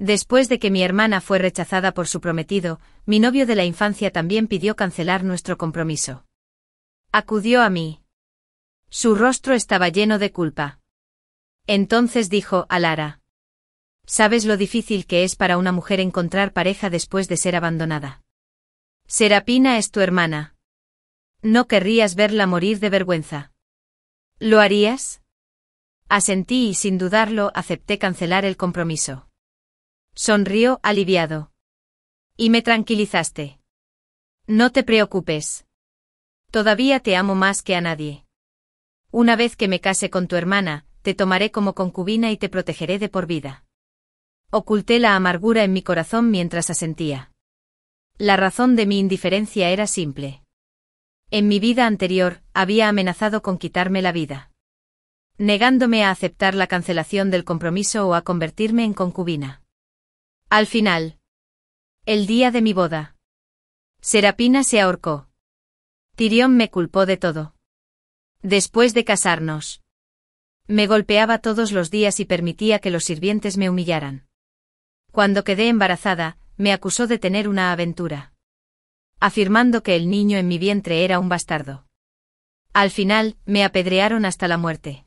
Después de que mi hermana fue rechazada por su prometido, mi novio de la infancia también pidió cancelar nuestro compromiso. Acudió a mí. Su rostro estaba lleno de culpa. Entonces dijo a Lara: ¿sabes lo difícil que es para una mujer encontrar pareja después de ser abandonada? Serapina es tu hermana. ¿No querrías verla morir de vergüenza? ¿Lo harías? Asentí y sin dudarlo acepté cancelar el compromiso. Sonrió aliviado. Y me tranquilizaste. No te preocupes. Todavía te amo más que a nadie. Una vez que me case con tu hermana, te tomaré como concubina y te protegeré de por vida. Oculté la amargura en mi corazón mientras asentía. La razón de mi indiferencia era simple. En mi vida anterior, había amenazado con quitarme la vida, negándome a aceptar la cancelación del compromiso o a convertirme en concubina. Al final, el día de mi boda, Serapina se ahorcó. Tyrion me culpó de todo. Después de casarnos, me golpeaba todos los días y permitía que los sirvientes me humillaran. Cuando quedé embarazada, me acusó de tener una aventura, afirmando que el niño en mi vientre era un bastardo. Al final, me apedrearon hasta la muerte.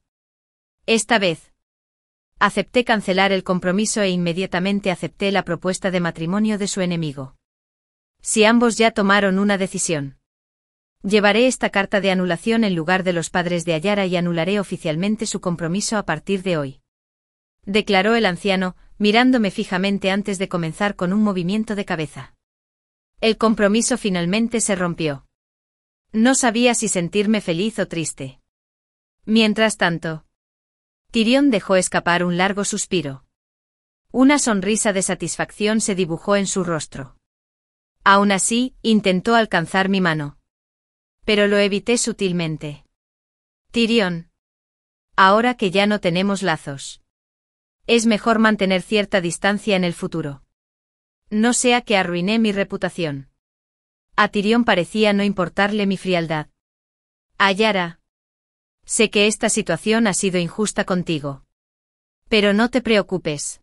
Esta vez, acepté cancelar el compromiso e inmediatamente acepté la propuesta de matrimonio de su enemigo. Si ambos ya tomaron una decisión, llevaré esta carta de anulación en lugar de los padres de Ayara y anularé oficialmente su compromiso a partir de hoy, declaró el anciano, mirándome fijamente antes de comenzar con un movimiento de cabeza. El compromiso finalmente se rompió. No sabía si sentirme feliz o triste. Mientras tanto, Tyrion dejó escapar un largo suspiro. Una sonrisa de satisfacción se dibujó en su rostro. Aún así, intentó alcanzar mi mano. Pero lo evité sutilmente. Tyrion. Ahora que ya no tenemos lazos, es mejor mantener cierta distancia en el futuro. No sea que arruiné mi reputación. A Tyrion parecía no importarle mi frialdad. Ayara. Sé que esta situación ha sido injusta contigo. Pero no te preocupes.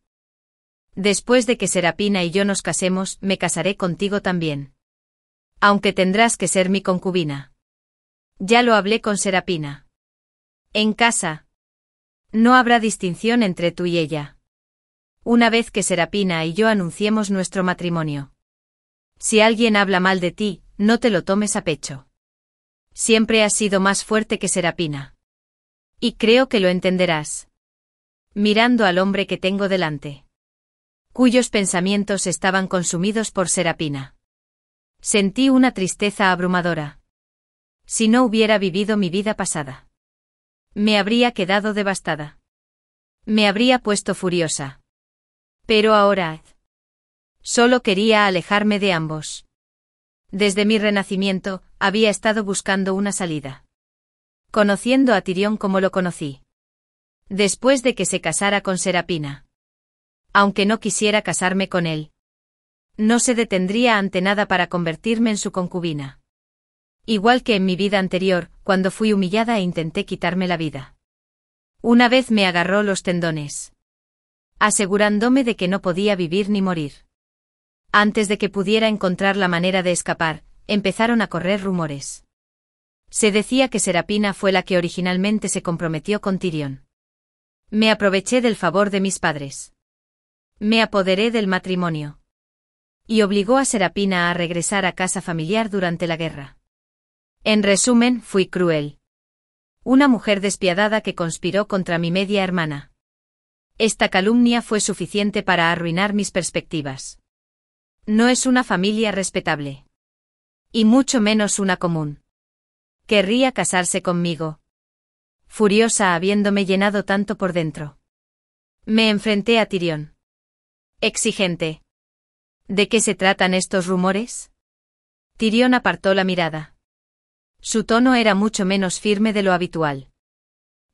Después de que Serapina y yo nos casemos, me casaré contigo también. Aunque tendrás que ser mi concubina. Ya lo hablé con Serapina. En casa, no habrá distinción entre tú y ella. Una vez que Serapina y yo anunciemos nuestro matrimonio. Si alguien habla mal de ti, no te lo tomes a pecho. Siempre has sido más fuerte que Serapina. Y creo que lo entenderás. Mirando al hombre que tengo delante, cuyos pensamientos estaban consumidos por Serapina, sentí una tristeza abrumadora. Si no hubiera vivido mi vida pasada, me habría quedado devastada. Me habría puesto furiosa. Pero ahora, solo quería alejarme de ambos. Desde mi renacimiento, había estado buscando una salida. Conociendo a Tyrion como lo conocí. Después de que se casara con Serapina. Aunque no quisiera casarme con él, no se detendría ante nada para convertirme en su concubina. Igual que en mi vida anterior, cuando fui humillada e intenté quitarme la vida. Una vez me agarró los tendones, asegurándome de que no podía vivir ni morir. Antes de que pudiera encontrar la manera de escapar, empezaron a correr rumores. Se decía que Serapina fue la que originalmente se comprometió con Tyrion. Me aproveché del favor de mis padres. Me apoderé del matrimonio. Y obligó a Serapina a regresar a casa familiar durante la guerra. En resumen, fui cruel. Una mujer despiadada que conspiró contra mi media hermana. Esta calumnia fue suficiente para arruinar mis perspectivas. No es una familia respetable. Y mucho menos una común. ¿Querría casarse conmigo? Furiosa habiéndome llenado tanto por dentro, me enfrenté a Tyrion. Exigente. ¿De qué se tratan estos rumores? Tyrion apartó la mirada. Su tono era mucho menos firme de lo habitual.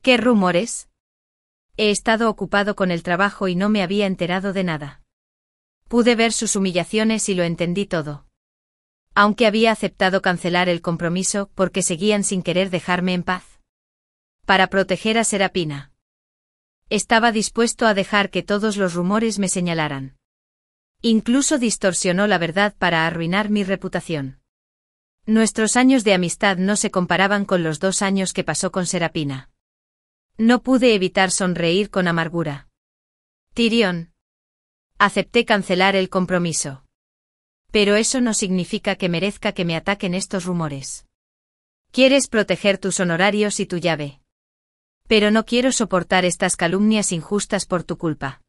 ¿Qué rumores? He estado ocupado con el trabajo y no me había enterado de nada. Pude ver sus humillaciones y lo entendí todo. Aunque había aceptado cancelar el compromiso porque seguían sin querer dejarme en paz. Para proteger a Serapina. Estaba dispuesto a dejar que todos los rumores me señalaran. Incluso distorsionó la verdad para arruinar mi reputación. Nuestros años de amistad no se comparaban con los 2 años que pasó con Serapina. No pude evitar sonreír con amargura. Tyrion. Acepté cancelar el compromiso. Pero eso no significa que merezca que me ataquen estos rumores. Quieres proteger tus honorarios y tu llave. Pero no quiero soportar estas calumnias injustas por tu culpa.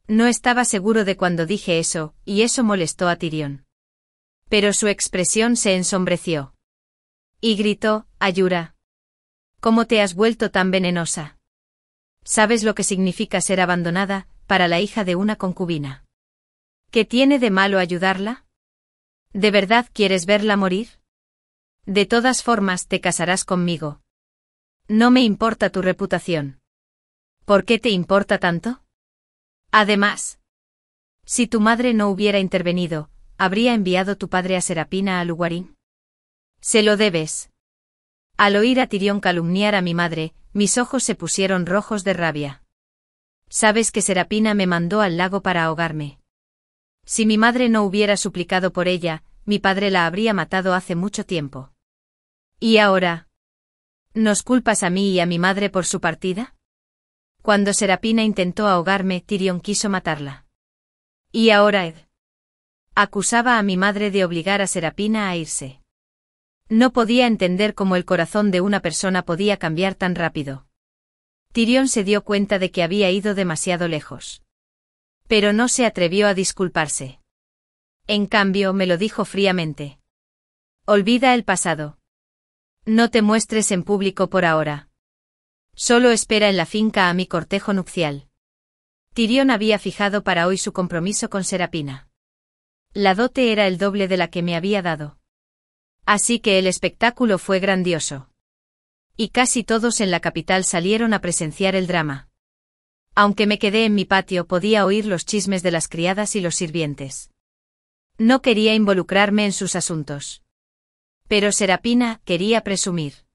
No estaba seguro de cuando dije eso, y eso molestó a Tyrion. Pero su expresión se ensombreció. Y gritó, Ayura. ¿Cómo te has vuelto tan venenosa? ¿Sabes lo que significa ser abandonada, para la hija de una concubina? ¿Qué tiene de malo ayudarla? ¿De verdad quieres verla morir? De todas formas te casarás conmigo. No me importa tu reputación. ¿Por qué te importa tanto? Además, si tu madre no hubiera intervenido, ¿habría enviado tu padre a Serapina a Lugarín? Se lo debes. Al oír a Tyrion calumniar a mi madre, mis ojos se pusieron rojos de rabia. Sabes que Serapina me mandó al lago para ahogarme. Si mi madre no hubiera suplicado por ella, mi padre la habría matado hace mucho tiempo. ¿Y ahora? ¿Nos culpas a mí y a mi madre por su partida? Cuando Serapina intentó ahogarme, Tyrion quiso matarla. ¿Y ahora Ed? Acusaba a mi madre de obligar a Serapina a irse. No podía entender cómo el corazón de una persona podía cambiar tan rápido. Tyrion se dio cuenta de que había ido demasiado lejos. Pero no se atrevió a disculparse. En cambio, me lo dijo fríamente. Olvida el pasado. No te muestres en público por ahora. Solo espera en la finca a mi cortejo nupcial. Tyrion había fijado para hoy su compromiso con Serapina. La dote era el doble de la que me había dado. Así que el espectáculo fue grandioso. Y casi todos en la capital salieron a presenciar el drama. Aunque me quedé en mi patio, podía oír los chismes de las criadas y los sirvientes. No quería involucrarme en sus asuntos. Pero Serapina quería presumir.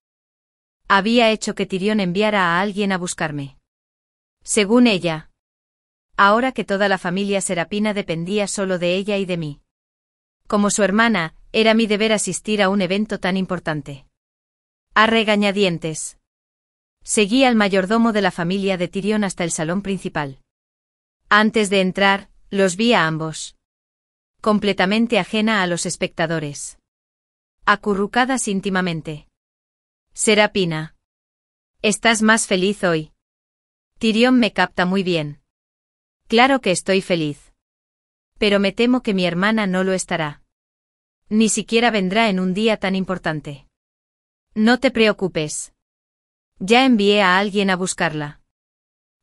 Había hecho que Tyrion enviara a alguien a buscarme. Según ella. Ahora que toda la familia Serapina dependía solo de ella y de mí. Como su hermana, era mi deber asistir a un evento tan importante. A regañadientes. Seguí al mayordomo de la familia de Tyrion hasta el salón principal. Antes de entrar, los vi a ambos. Completamente ajena a los espectadores. Acurrucadas íntimamente. Serapina. ¿Estás más feliz hoy? Tyrion me capta muy bien. Claro que estoy feliz. Pero me temo que mi hermana no lo estará. Ni siquiera vendrá en un día tan importante. No te preocupes. Ya envié a alguien a buscarla.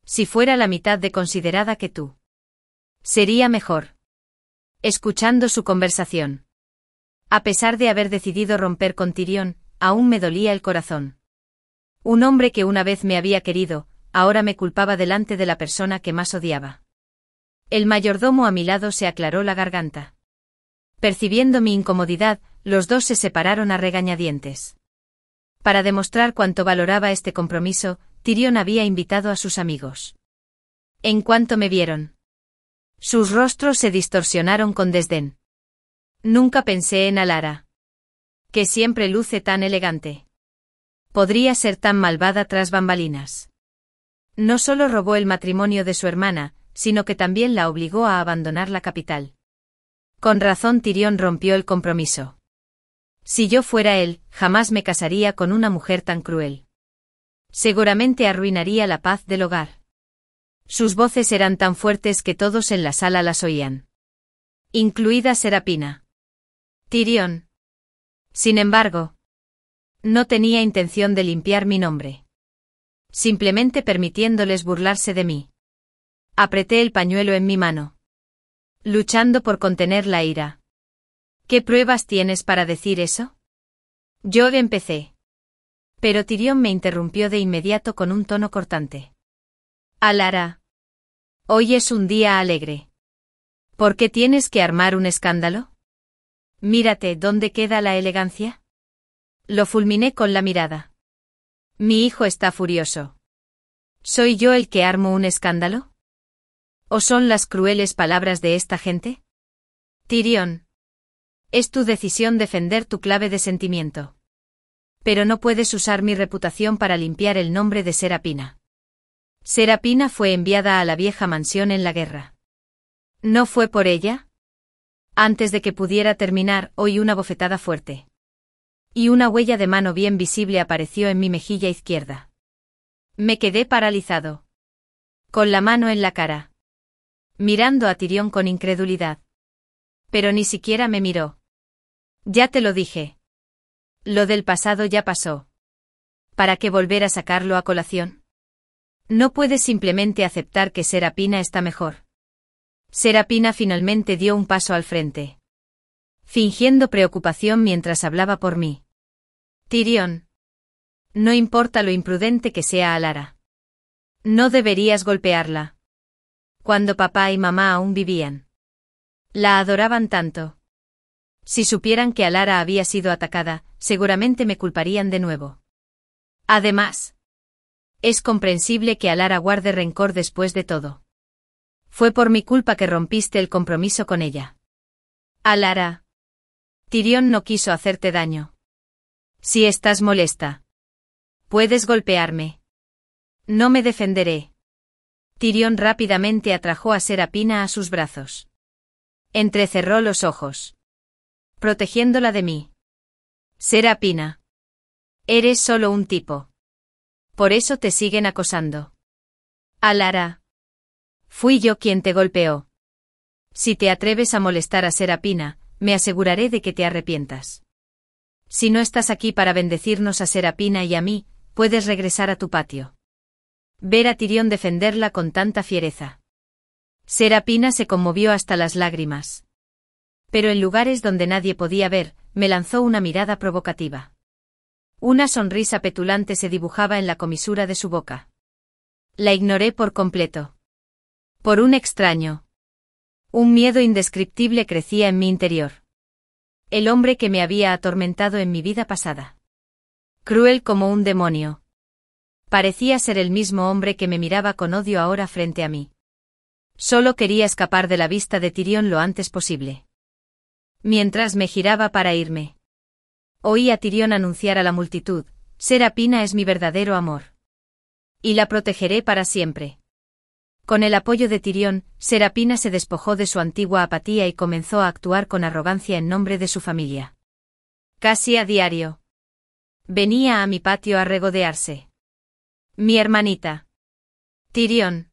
Si fuera la mitad de considerada que tú. Sería mejor. Escuchando su conversación. A pesar de haber decidido romper con Tyrion, aún me dolía el corazón. Un hombre que una vez me había querido, ahora me culpaba delante de la persona que más odiaba. El mayordomo a mi lado se aclaró la garganta. Percibiendo mi incomodidad, los dos se separaron a regañadientes. Para demostrar cuánto valoraba este compromiso, Tyrion había invitado a sus amigos. En cuanto me vieron, sus rostros se distorsionaron con desdén. Nunca pensé en Alara. Que siempre luce tan elegante. Podría ser tan malvada tras bambalinas. No solo robó el matrimonio de su hermana, sino que también la obligó a abandonar la capital. Con razón Tyrion rompió el compromiso. Si yo fuera él, jamás me casaría con una mujer tan cruel. Seguramente arruinaría la paz del hogar. Sus voces eran tan fuertes que todos en la sala las oían. Incluida Serapina. Tyrion. Sin embargo, no tenía intención de limpiar mi nombre. Simplemente permitiéndoles burlarse de mí. Apreté el pañuelo en mi mano. Luchando por contener la ira. ¿Qué pruebas tienes para decir eso? Yo empecé. Pero Tyrion me interrumpió de inmediato con un tono cortante. Alara. Hoy es un día alegre. ¿Por qué tienes que armar un escándalo? Mírate, ¿dónde queda la elegancia? Lo fulminé con la mirada. Mi hijo está furioso. ¿Soy yo el que armo un escándalo? ¿O son las crueles palabras de esta gente? Tyrion. Es tu decisión defender tu clave de sentimiento. Pero no puedes usar mi reputación para limpiar el nombre de Serapina. Serapina fue enviada a la vieja mansión en la guerra. ¿No fue por ella? Antes de que pudiera terminar, oí una bofetada fuerte. Y una huella de mano bien visible apareció en mi mejilla izquierda. Me quedé paralizado. Con la mano en la cara. Mirando a Tyrion con incredulidad. Pero ni siquiera me miró. Ya te lo dije. Lo del pasado ya pasó. ¿Para qué volver a sacarlo a colación? No puedes simplemente aceptar que Serapina está mejor. Serapina finalmente dio un paso al frente. Fingiendo preocupación mientras hablaba por mí. Tyrion. No importa lo imprudente que sea Alara. No deberías golpearla. Cuando papá y mamá aún vivían. La adoraban tanto. Si supieran que Alara había sido atacada, seguramente me culparían de nuevo. Además, es comprensible que Alara guarde rencor después de todo. Fue por mi culpa que rompiste el compromiso con ella. Alara. Tyrion no quiso hacerte daño. Si estás molesta, puedes golpearme. No me defenderé. Tyrion rápidamente atrajo a Serapina a sus brazos. Entrecerró los ojos. Protegiéndola de mí. Serapina. Eres solo un tipo. Por eso te siguen acosando. Alara. Fui yo quien te golpeó. Si te atreves a molestar a Serapina, me aseguraré de que te arrepientas. Si no estás aquí para bendecirnos a Serapina y a mí, puedes regresar a tu patio. Ver a Tyrion defenderla con tanta fiereza. Serapina se conmovió hasta las lágrimas. Pero en lugares donde nadie podía ver, me lanzó una mirada provocativa. Una sonrisa petulante se dibujaba en la comisura de su boca. La ignoré por completo. Por un extraño. Un miedo indescriptible crecía en mi interior. El hombre que me había atormentado en mi vida pasada. Cruel como un demonio. Parecía ser el mismo hombre que me miraba con odio ahora frente a mí. Solo quería escapar de la vista de Tyrion lo antes posible. Mientras me giraba para irme. Oí a Tyrion anunciar a la multitud, Serapina es mi verdadero amor. Y la protegeré para siempre. Con el apoyo de Tyrion, Serapina se despojó de su antigua apatía y comenzó a actuar con arrogancia en nombre de su familia. Casi a diario. Venía a mi patio a regodearse. Mi hermanita. Tyrion.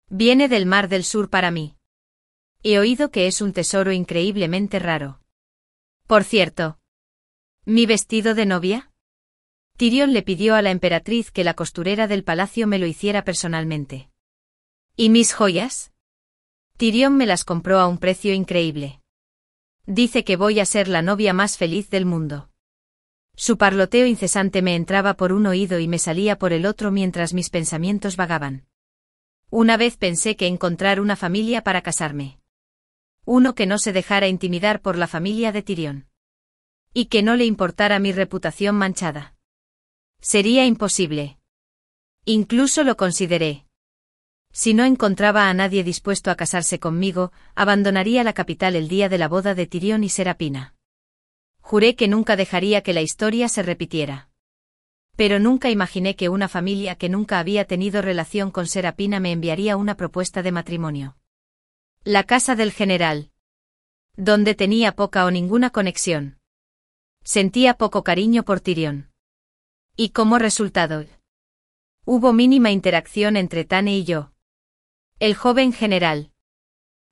Viene del Mar del Sur para mí. He oído que es un tesoro increíblemente raro. Por cierto. ¿Mi vestido de novia? Tyrion le pidió a la emperatriz que la costurera del palacio me lo hiciera personalmente. ¿Y mis joyas? Tyrion me las compró a un precio increíble. Dice que voy a ser la novia más feliz del mundo. Su parloteo incesante me entraba por un oído y me salía por el otro mientras mis pensamientos vagaban. Una vez pensé que encontrar una familia para casarme. Uno que no se dejara intimidar por la familia de Tyrion. Y que no le importara mi reputación manchada. Sería imposible. Incluso lo consideré. Si no encontraba a nadie dispuesto a casarse conmigo, abandonaría la capital el día de la boda de Tyrion y Serapina. Juré que nunca dejaría que la historia se repitiera. Pero nunca imaginé que una familia que nunca había tenido relación con Serapina me enviaría una propuesta de matrimonio. La casa del general. Donde tenía poca o ninguna conexión. Sentía poco cariño por Tyrion. Y como resultado, hubo mínima interacción entre Tane y yo. El joven general.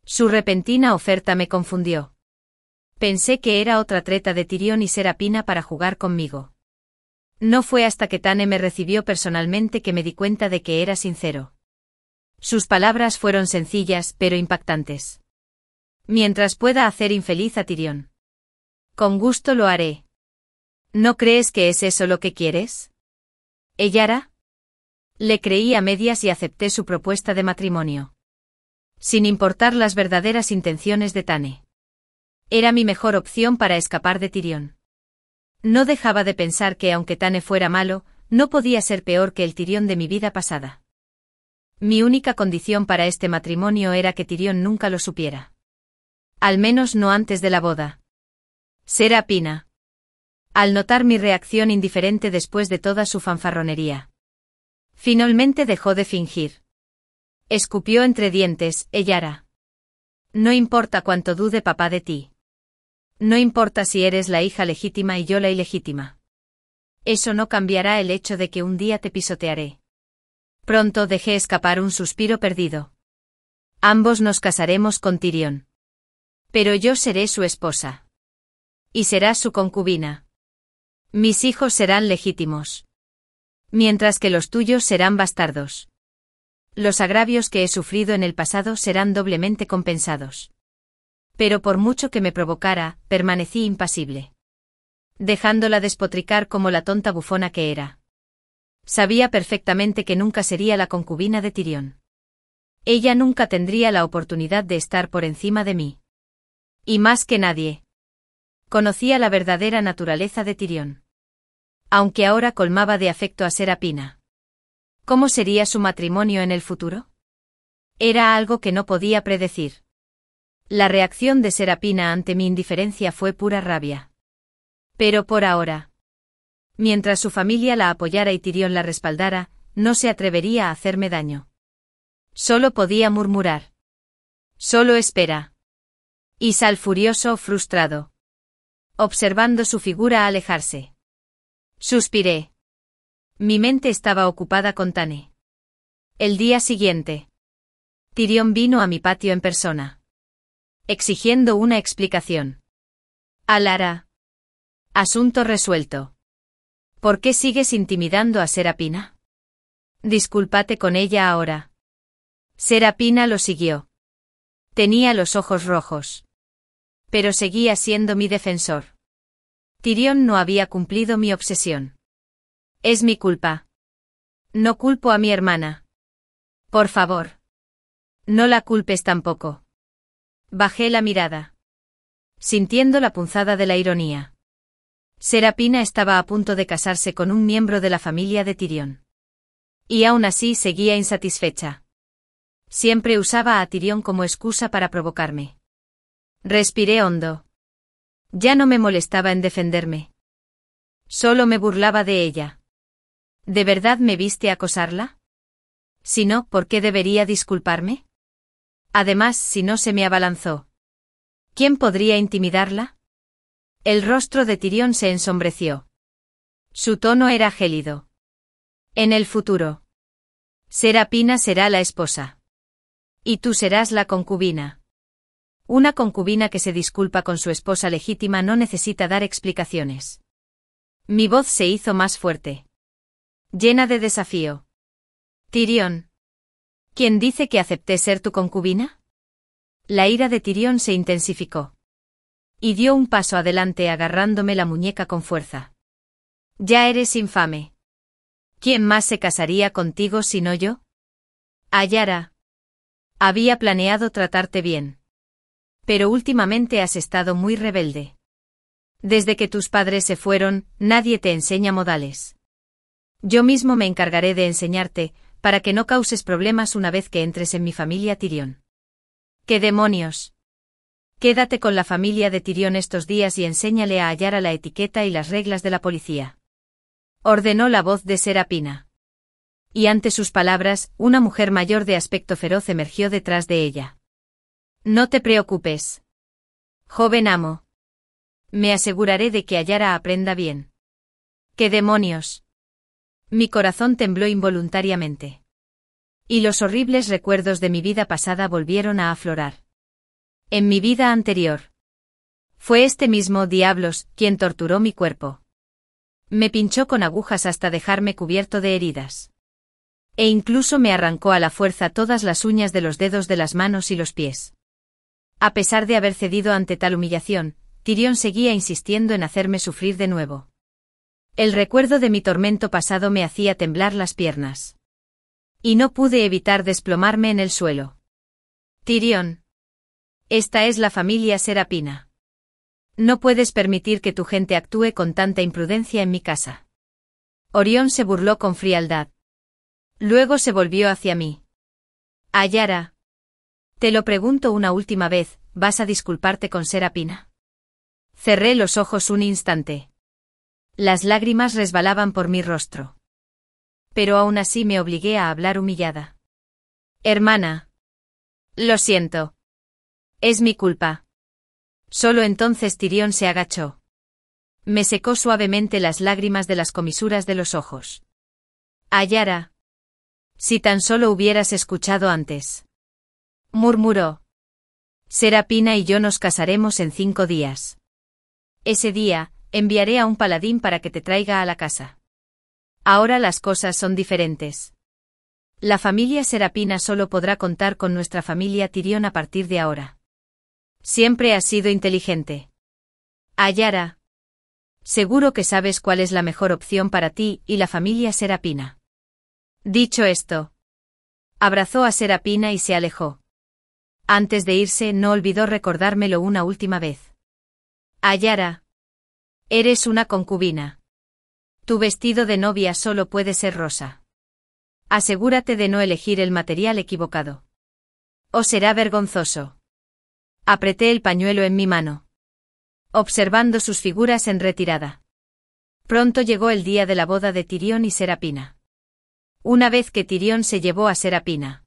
Su repentina oferta me confundió. Pensé que era otra treta de Tyrion y Serapina para jugar conmigo. No fue hasta que Tane me recibió personalmente que me di cuenta de que era sincero. Sus palabras fueron sencillas pero impactantes. Mientras pueda hacer infeliz a Tyrion. Con gusto lo haré. ¿No crees que es eso lo que quieres? ¿Yara? Le creí a medias y acepté su propuesta de matrimonio. Sin importar las verdaderas intenciones de Tane. Era mi mejor opción para escapar de Tyrion. No dejaba de pensar que aunque Tane fuera malo, no podía ser peor que el Tyrion de mi vida pasada. Mi única condición para este matrimonio era que Tyrion nunca lo supiera. Al menos no antes de la boda. Serapina. Al notar mi reacción indiferente después de toda su fanfarronería. Finalmente dejó de fingir. Escupió entre dientes, Yara. No importa cuánto dude papá de ti. No importa si eres la hija legítima y yo la ilegítima. Eso no cambiará el hecho de que un día te pisotearé. Pronto dejé escapar un suspiro perdido. Ambos nos casaremos con Tyrion. Pero yo seré su esposa. Y serás su concubina. Mis hijos serán legítimos. Mientras que los tuyos serán bastardos. Los agravios que he sufrido en el pasado serán doblemente compensados. Pero por mucho que me provocara, permanecí impasible. Dejándola despotricar como la tonta bufona que era. Sabía perfectamente que nunca sería la concubina de Tyrion. Ella nunca tendría la oportunidad de estar por encima de mí. Y más que nadie. Conocía la verdadera naturaleza de Tyrion. Aunque ahora colmaba de afecto a Serapina. ¿Cómo sería su matrimonio en el futuro? Era algo que no podía predecir. La reacción de Serapina ante mi indiferencia fue pura rabia. Pero por ahora. Mientras su familia la apoyara y Tyrion la respaldara, no se atrevería a hacerme daño. Solo podía murmurar. Solo espera. Y sal furioso, frustrado. Observando su figura alejarse. Suspiré. Mi mente estaba ocupada con Tane. El día siguiente. Tyrion vino a mi patio en persona. Exigiendo una explicación. Alara. Asunto resuelto. ¿Por qué sigues intimidando a Serapina? Discúlpate con ella ahora. Serapina lo siguió. Tenía los ojos rojos. Pero seguía siendo mi defensor. Tyrion no había cumplido mi obsesión. Es mi culpa. No culpo a mi hermana. Por favor. No la culpes tampoco. Bajé la mirada. Sintiendo la punzada de la ironía. Serapina estaba a punto de casarse con un miembro de la familia de Tyrion. Y aún así seguía insatisfecha. Siempre usaba a Tyrion como excusa para provocarme. Respiré hondo. Ya no me molestaba en defenderme. Solo me burlaba de ella. ¿De verdad me viste acosarla? Si no, ¿por qué debería disculparme? Además, si no se me abalanzó. ¿Quién podría intimidarla? El rostro de Tyrion se ensombreció. Su tono era gélido. En el futuro. Serapina será la esposa. Y tú serás la concubina. Una concubina que se disculpa con su esposa legítima no necesita dar explicaciones. Mi voz se hizo más fuerte. Llena de desafío. Tyrion. ¿Quién dice que acepté ser tu concubina? La ira de Tyrion se intensificó. Y dio un paso adelante agarrándome la muñeca con fuerza. Ya eres infame. ¿Quién más se casaría contigo sino yo? Ayara. Había planeado tratarte bien. Pero últimamente has estado muy rebelde. Desde que tus padres se fueron, nadie te enseña modales. Yo mismo me encargaré de enseñarte, para que no causes problemas una vez que entres en mi familia Tyrion. ¿Qué demonios? Quédate con la familia de Tyrion estos días y enséñale a Ayara la etiqueta y las reglas de la policía. Ordenó la voz de Serapina. Y ante sus palabras, una mujer mayor de aspecto feroz emergió detrás de ella. No te preocupes. Joven amo. Me aseguraré de que Ayara aprenda bien. ¿Qué demonios? Mi corazón tembló involuntariamente. Y los horribles recuerdos de mi vida pasada volvieron a aflorar. En mi vida anterior. Fue este mismo diablos quien torturó mi cuerpo. Me pinchó con agujas hasta dejarme cubierto de heridas. E incluso me arrancó a la fuerza todas las uñas de los dedos de las manos y los pies. A pesar de haber cedido ante tal humillación, Tyrion seguía insistiendo en hacerme sufrir de nuevo. El recuerdo de mi tormento pasado me hacía temblar las piernas. Y no pude evitar desplomarme en el suelo. Tyrion. Esta es la familia Serapina. No puedes permitir que tu gente actúe con tanta imprudencia en mi casa. Orión se burló con frialdad. Luego se volvió hacia mí. Ayara. Te lo pregunto una última vez, ¿vas a disculparte con Serapina? Cerré los ojos un instante. Las lágrimas resbalaban por mi rostro. Pero aún así me obligué a hablar humillada. Hermana. Lo siento. Es mi culpa. Solo entonces Tyrion se agachó. Me secó suavemente las lágrimas de las comisuras de los ojos. Ayara. Si tan solo hubieras escuchado antes. Murmuró. Serapina y yo nos casaremos en 5 días. Ese día, enviaré a un paladín para que te traiga a la casa. Ahora las cosas son diferentes. La familia Serapina solo podrá contar con nuestra familia Tyrion a partir de ahora. Siempre has sido inteligente. Ayara. Seguro que sabes cuál es la mejor opción para ti y la familia Serapina. Dicho esto, abrazó a Serapina y se alejó. Antes de irse no olvidó recordármelo una última vez. Ayara. Eres una concubina. Tu vestido de novia solo puede ser rosa. Asegúrate de no elegir el material equivocado. O será vergonzoso. Apreté el pañuelo en mi mano, observando sus figuras en retirada. Pronto llegó el día de la boda de Tyrion y Serapina. Una vez que Tyrion se llevó a Serapina,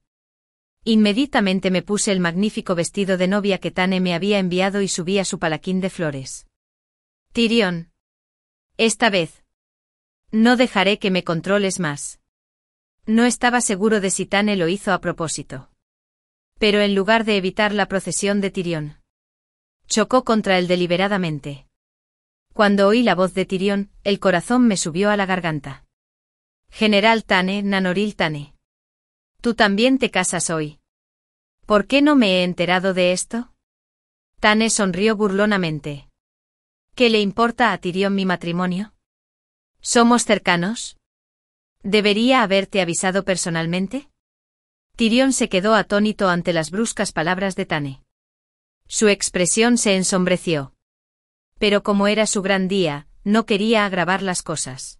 inmediatamente me puse el magnífico vestido de novia que Tane me había enviado y subí a su palaquín de flores. Tyrion. Esta vez. No dejaré que me controles más. No estaba seguro de si Tane lo hizo a propósito. Pero en lugar de evitar la procesión de Tyrion, chocó contra él deliberadamente. Cuando oí la voz de Tyrion, el corazón me subió a la garganta. General Tane, Nanoril Tane. ¿Tú también te casas hoy? ¿Por qué no me he enterado de esto? Tane sonrió burlonamente. ¿Qué le importa a Tyrion mi matrimonio? ¿Somos cercanos? ¿Debería haberte avisado personalmente? Tyrion se quedó atónito ante las bruscas palabras de Tane. Su expresión se ensombreció. Pero como era su gran día, no quería agravar las cosas.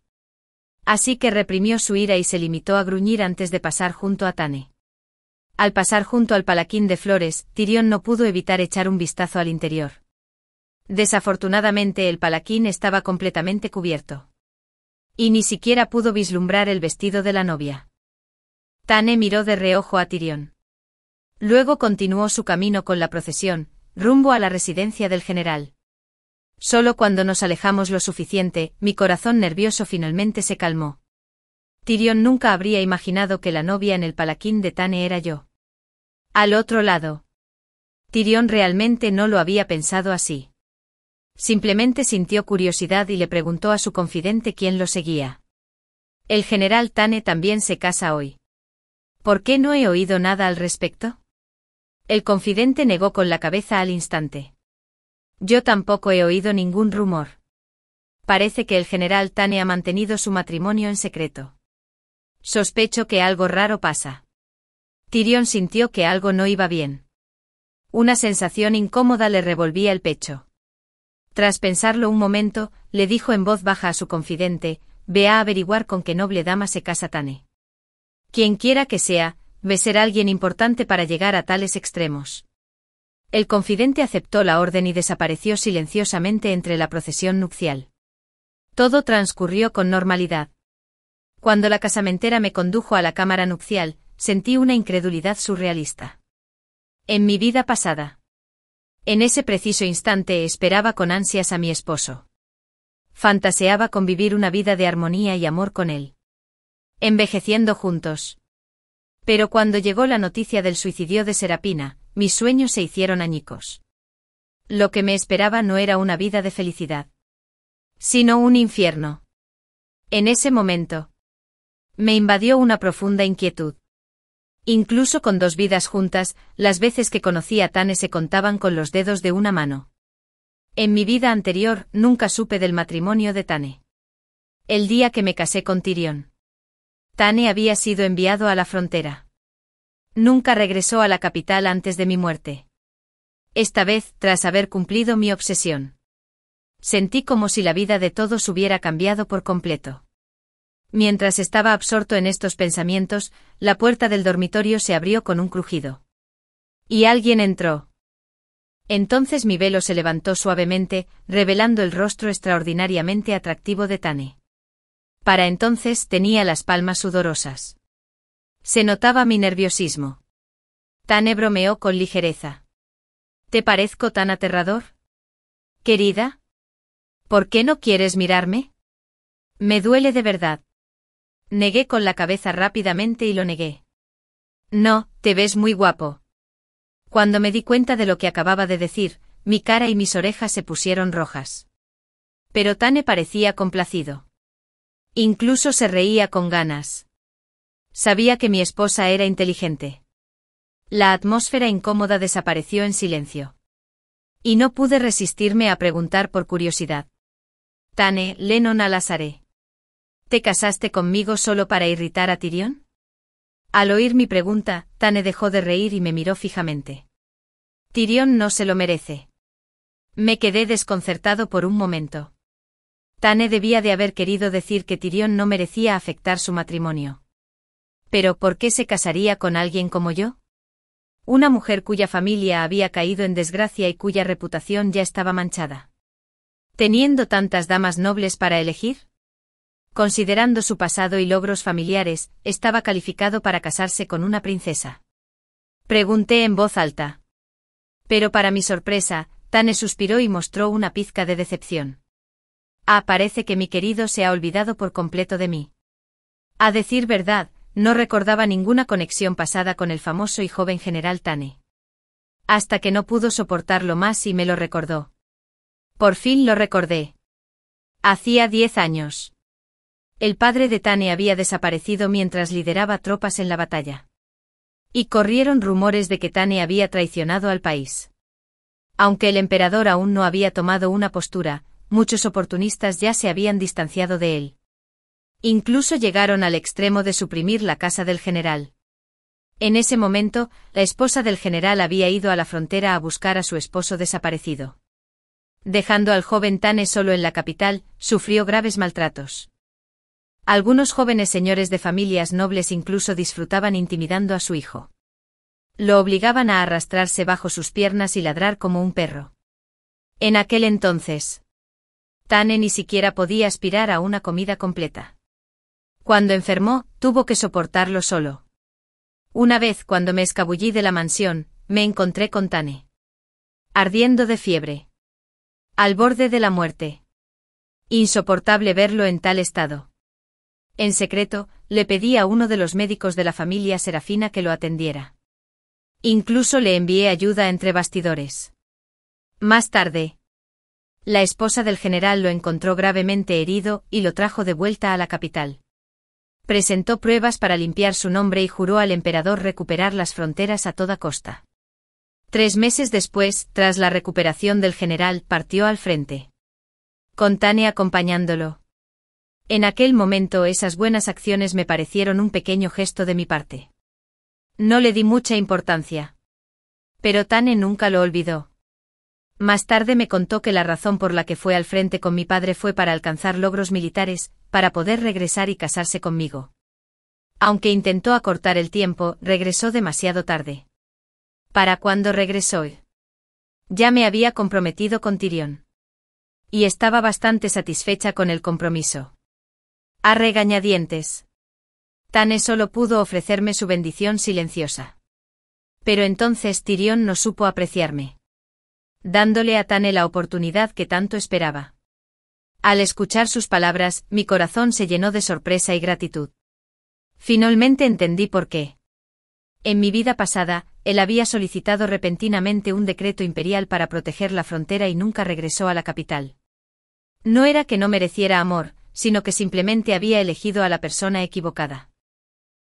Así que reprimió su ira y se limitó a gruñir antes de pasar junto a Tane. Al pasar junto al palaquín de flores, Tyrion no pudo evitar echar un vistazo al interior. Desafortunadamente el palaquín estaba completamente cubierto. Y ni siquiera pudo vislumbrar el vestido de la novia. Tane miró de reojo a Tyrion. Luego continuó su camino con la procesión, rumbo a la residencia del general. Solo cuando nos alejamos lo suficiente, mi corazón nervioso finalmente se calmó. Tyrion nunca habría imaginado que la novia en el palaquín de Tane era yo. Al otro lado. Tyrion realmente no lo había pensado así. Simplemente sintió curiosidad y le preguntó a su confidente quién lo seguía. El general Tane también se casa hoy. ¿Por qué no he oído nada al respecto? El confidente negó con la cabeza al instante. Yo tampoco he oído ningún rumor. Parece que el general Tane ha mantenido su matrimonio en secreto. Sospecho que algo raro pasa. Tyrion sintió que algo no iba bien. Una sensación incómoda le revolvía el pecho. Tras pensarlo un momento, le dijo en voz baja a su confidente, ve a averiguar con qué noble dama se casa Tane. Quien quiera que sea, debe ser alguien importante para llegar a tales extremos. El confidente aceptó la orden y desapareció silenciosamente entre la procesión nupcial. Todo transcurrió con normalidad. Cuando la casamentera me condujo a la cámara nupcial, sentí una incredulidad surrealista. En mi vida pasada. En ese preciso instante esperaba con ansias a mi esposo. Fantaseaba con vivir una vida de armonía y amor con él. Envejeciendo juntos. Pero cuando llegó la noticia del suicidio de Serapina, mis sueños se hicieron añicos. Lo que me esperaba no era una vida de felicidad, sino un infierno. En ese momento, me invadió una profunda inquietud. Incluso con 2 vidas juntas, las veces que conocí a Tane se contaban con los dedos de una mano. En mi vida anterior, nunca supe del matrimonio de Tane. El día que me casé con Tyrion, Tane había sido enviado a la frontera. Nunca regresó a la capital antes de mi muerte. Esta vez, tras haber cumplido mi obsesión, sentí como si la vida de todos hubiera cambiado por completo. Mientras estaba absorto en estos pensamientos, la puerta del dormitorio se abrió con un crujido. Y alguien entró. Entonces mi velo se levantó suavemente, revelando el rostro extraordinariamente atractivo de Tane. Para entonces tenía las palmas sudorosas. Se notaba mi nerviosismo. Tane bromeó con ligereza. ¿Te parezco tan aterrador? Querida. ¿Por qué no quieres mirarme? Me duele de verdad. Negué con la cabeza rápidamente y lo negué. No, te ves muy guapo. Cuando me di cuenta de lo que acababa de decir, mi cara y mis orejas se pusieron rojas. Pero Tane parecía complacido. Incluso se reía con ganas. Sabía que mi esposa era inteligente. La atmósfera incómoda desapareció en silencio. Y no pude resistirme a preguntar por curiosidad. Tane, Lennon al-Azare. ¿Te casaste conmigo solo para irritar a Tyrion? Al oír mi pregunta, Tane dejó de reír y me miró fijamente. Tyrion no se lo merece. Me quedé desconcertado por un momento. Tane debía de haber querido decir que Tyrion no merecía afectar su matrimonio. ¿Pero por qué se casaría con alguien como yo? Una mujer cuya familia había caído en desgracia y cuya reputación ya estaba manchada. Teniendo tantas damas nobles para elegir. Considerando su pasado y logros familiares, estaba calificado para casarse con una princesa. Pregunté en voz alta. Pero para mi sorpresa, Tane suspiró y mostró una pizca de decepción. Parece que mi querido se ha olvidado por completo de mí. A decir verdad, no recordaba ninguna conexión pasada con el famoso y joven general Tane. Hasta que no pudo soportarlo más y me lo recordó. Por fin lo recordé. Hacía 10 años. El padre de Tane había desaparecido mientras lideraba tropas en la batalla. Y corrieron rumores de que Tane había traicionado al país. Aunque el emperador aún no había tomado una postura, muchos oportunistas ya se habían distanciado de él. Incluso llegaron al extremo de suprimir la casa del general. En ese momento, la esposa del general había ido a la frontera a buscar a su esposo desaparecido. Dejando al joven Tane solo en la capital, sufrió graves maltratos. Algunos jóvenes señores de familias nobles incluso disfrutaban intimidando a su hijo. Lo obligaban a arrastrarse bajo sus piernas y ladrar como un perro. En aquel entonces, Tane ni siquiera podía aspirar a una comida completa. Cuando enfermó, tuvo que soportarlo solo. Una vez cuando me escabullí de la mansión, me encontré con Tane. Ardiendo de fiebre. Al borde de la muerte. Insoportable verlo en tal estado. En secreto, le pedí a uno de los médicos de la familia Serafina que lo atendiera. Incluso le envié ayuda entre bastidores. Más tarde, la esposa del general lo encontró gravemente herido y lo trajo de vuelta a la capital. Presentó pruebas para limpiar su nombre y juró al emperador recuperar las fronteras a toda costa. 3 meses después, tras la recuperación del general, partió al frente. Con Tane acompañándolo. En aquel momento esas buenas acciones me parecieron un pequeño gesto de mi parte. No le di mucha importancia. Pero Tane nunca lo olvidó. Más tarde me contó que la razón por la que fue al frente con mi padre fue para alcanzar logros militares, para poder regresar y casarse conmigo. Aunque intentó acortar el tiempo, regresó demasiado tarde. ¿Para cuándo regresó? Ya me había comprometido con Tyrion. Y estaba bastante satisfecha con el compromiso. A regañadientes. Tane solo pudo ofrecerme su bendición silenciosa. Pero entonces Tyrion no supo apreciarme. Dándole a Tane la oportunidad que tanto esperaba. Al escuchar sus palabras, mi corazón se llenó de sorpresa y gratitud. Finalmente entendí por qué. En mi vida pasada, él había solicitado repentinamente un decreto imperial para proteger la frontera y nunca regresó a la capital. No era que no mereciera amor, sino que simplemente había elegido a la persona equivocada.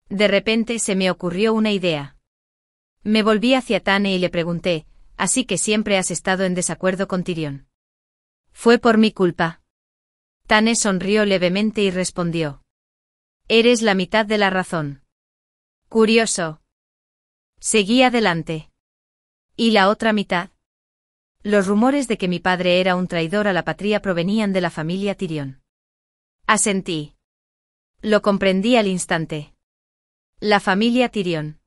De repente se me ocurrió una idea. Me volví hacia Tane y le pregunté, ¿así que siempre has estado en desacuerdo con Tyrion? Fue por mi culpa. Tane sonrió levemente y respondió. Eres la mitad de la razón. Curioso. Seguí adelante. ¿Y la otra mitad? Los rumores de que mi padre era un traidor a la patria provenían de la familia Tyrion. Asentí. Lo comprendí al instante. La familia Tyrion.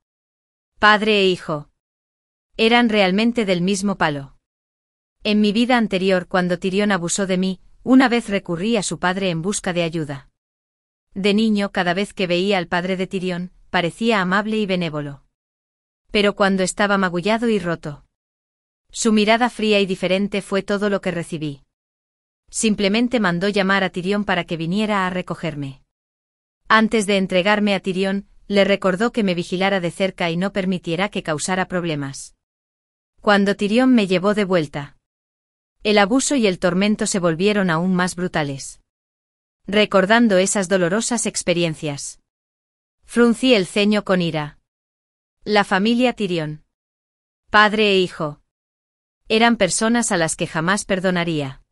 Padre e hijo. Eran realmente del mismo palo. En mi vida anterior, cuando Tyrion abusó de mí, una vez recurrí a su padre en busca de ayuda. De niño, cada vez que veía al padre de Tyrion, parecía amable y benévolo. Pero cuando estaba magullado y roto, su mirada fría y diferente fue todo lo que recibí. Simplemente mandó llamar a Tyrion para que viniera a recogerme. Antes de entregarme a Tyrion, le recordó que me vigilara de cerca y no permitiera que causara problemas. Cuando Tyrion me llevó de vuelta, el abuso y el tormento se volvieron aún más brutales. Recordando esas dolorosas experiencias, fruncí el ceño con ira. La familia Tyrion, padre e hijo, eran personas a las que jamás perdonaría.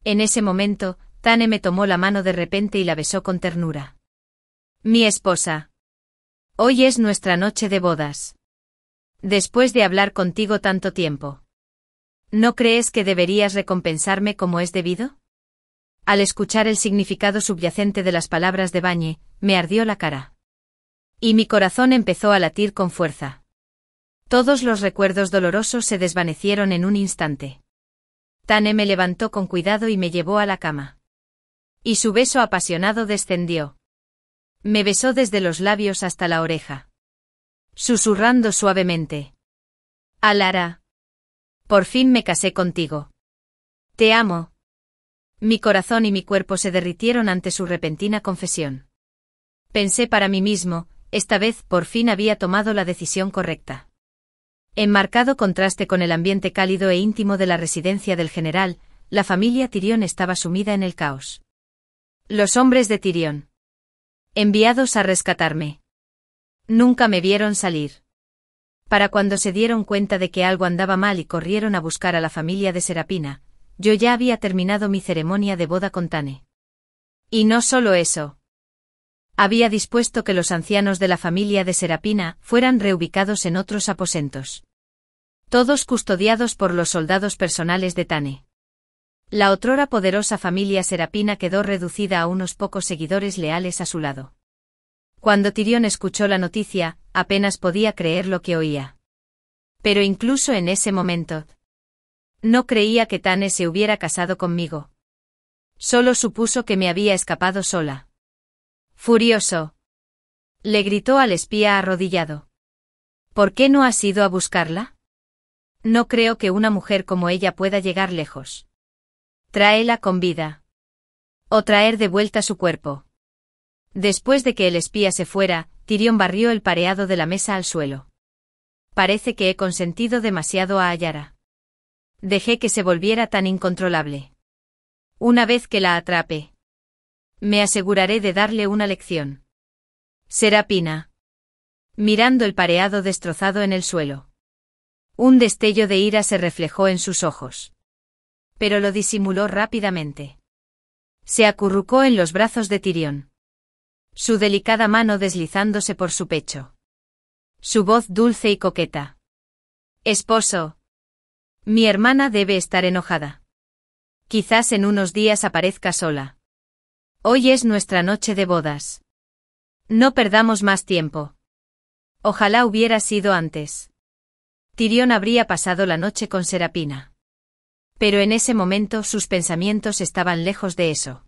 En ese momento, Tane me tomó la mano de repente y la besó con ternura. Mi esposa. Hoy es nuestra noche de bodas. Después de hablar contigo tanto tiempo, ¿no crees que deberías recompensarme como es debido? Al escuchar el significado subyacente de las palabras de Bañe, me ardió la cara. Y mi corazón empezó a latir con fuerza. Todos los recuerdos dolorosos se desvanecieron en un instante. Tane me levantó con cuidado y me llevó a la cama. Y su beso apasionado descendió. Me besó desde los labios hasta la oreja, susurrando suavemente: Alara, por fin me casé contigo. Te amo. Mi corazón y mi cuerpo se derritieron ante su repentina confesión. Pensé para mí mismo, esta vez por fin había tomado la decisión correcta. En marcado contraste con el ambiente cálido e íntimo de la residencia del general, la familia Tyrion estaba sumida en el caos. Los hombres de Tyrion, enviados a rescatarme, nunca me vieron salir. Para cuando se dieron cuenta de que algo andaba mal y corrieron a buscar a la familia de Serapina, yo ya había terminado mi ceremonia de boda con Tane. Y no solo eso. Había dispuesto que los ancianos de la familia de Serapina fueran reubicados en otros aposentos. Todos custodiados por los soldados personales de Tane. La otrora poderosa familia Serapina quedó reducida a unos pocos seguidores leales a su lado. Cuando Tyrion escuchó la noticia, apenas podía creer lo que oía. Pero incluso en ese momento, no creía que Tane se hubiera casado conmigo. Solo supuso que me había escapado sola. Furioso, le gritó al espía arrodillado: ¿por qué no has ido a buscarla? No creo que una mujer como ella pueda llegar lejos. Tráela con vida. O traer de vuelta su cuerpo. Después de que el espía se fuera, Tyrion barrió el pareado de la mesa al suelo. Parece que he consentido demasiado a Ayara. Dejé que se volviera tan incontrolable. Una vez que la atrape, me aseguraré de darle una lección. Serapina. Mirando el pareado destrozado en el suelo. Un destello de ira se reflejó en sus ojos. Pero lo disimuló rápidamente. Se acurrucó en los brazos de Tyrion. Su delicada mano deslizándose por su pecho. Su voz dulce y coqueta. Esposo. Mi hermana debe estar enojada. Quizás en unos días aparezca sola. Hoy es nuestra noche de bodas. No perdamos más tiempo. Ojalá hubiera sido antes. Tyrion habría pasado la noche con Serapina. Pero en ese momento sus pensamientos estaban lejos de eso.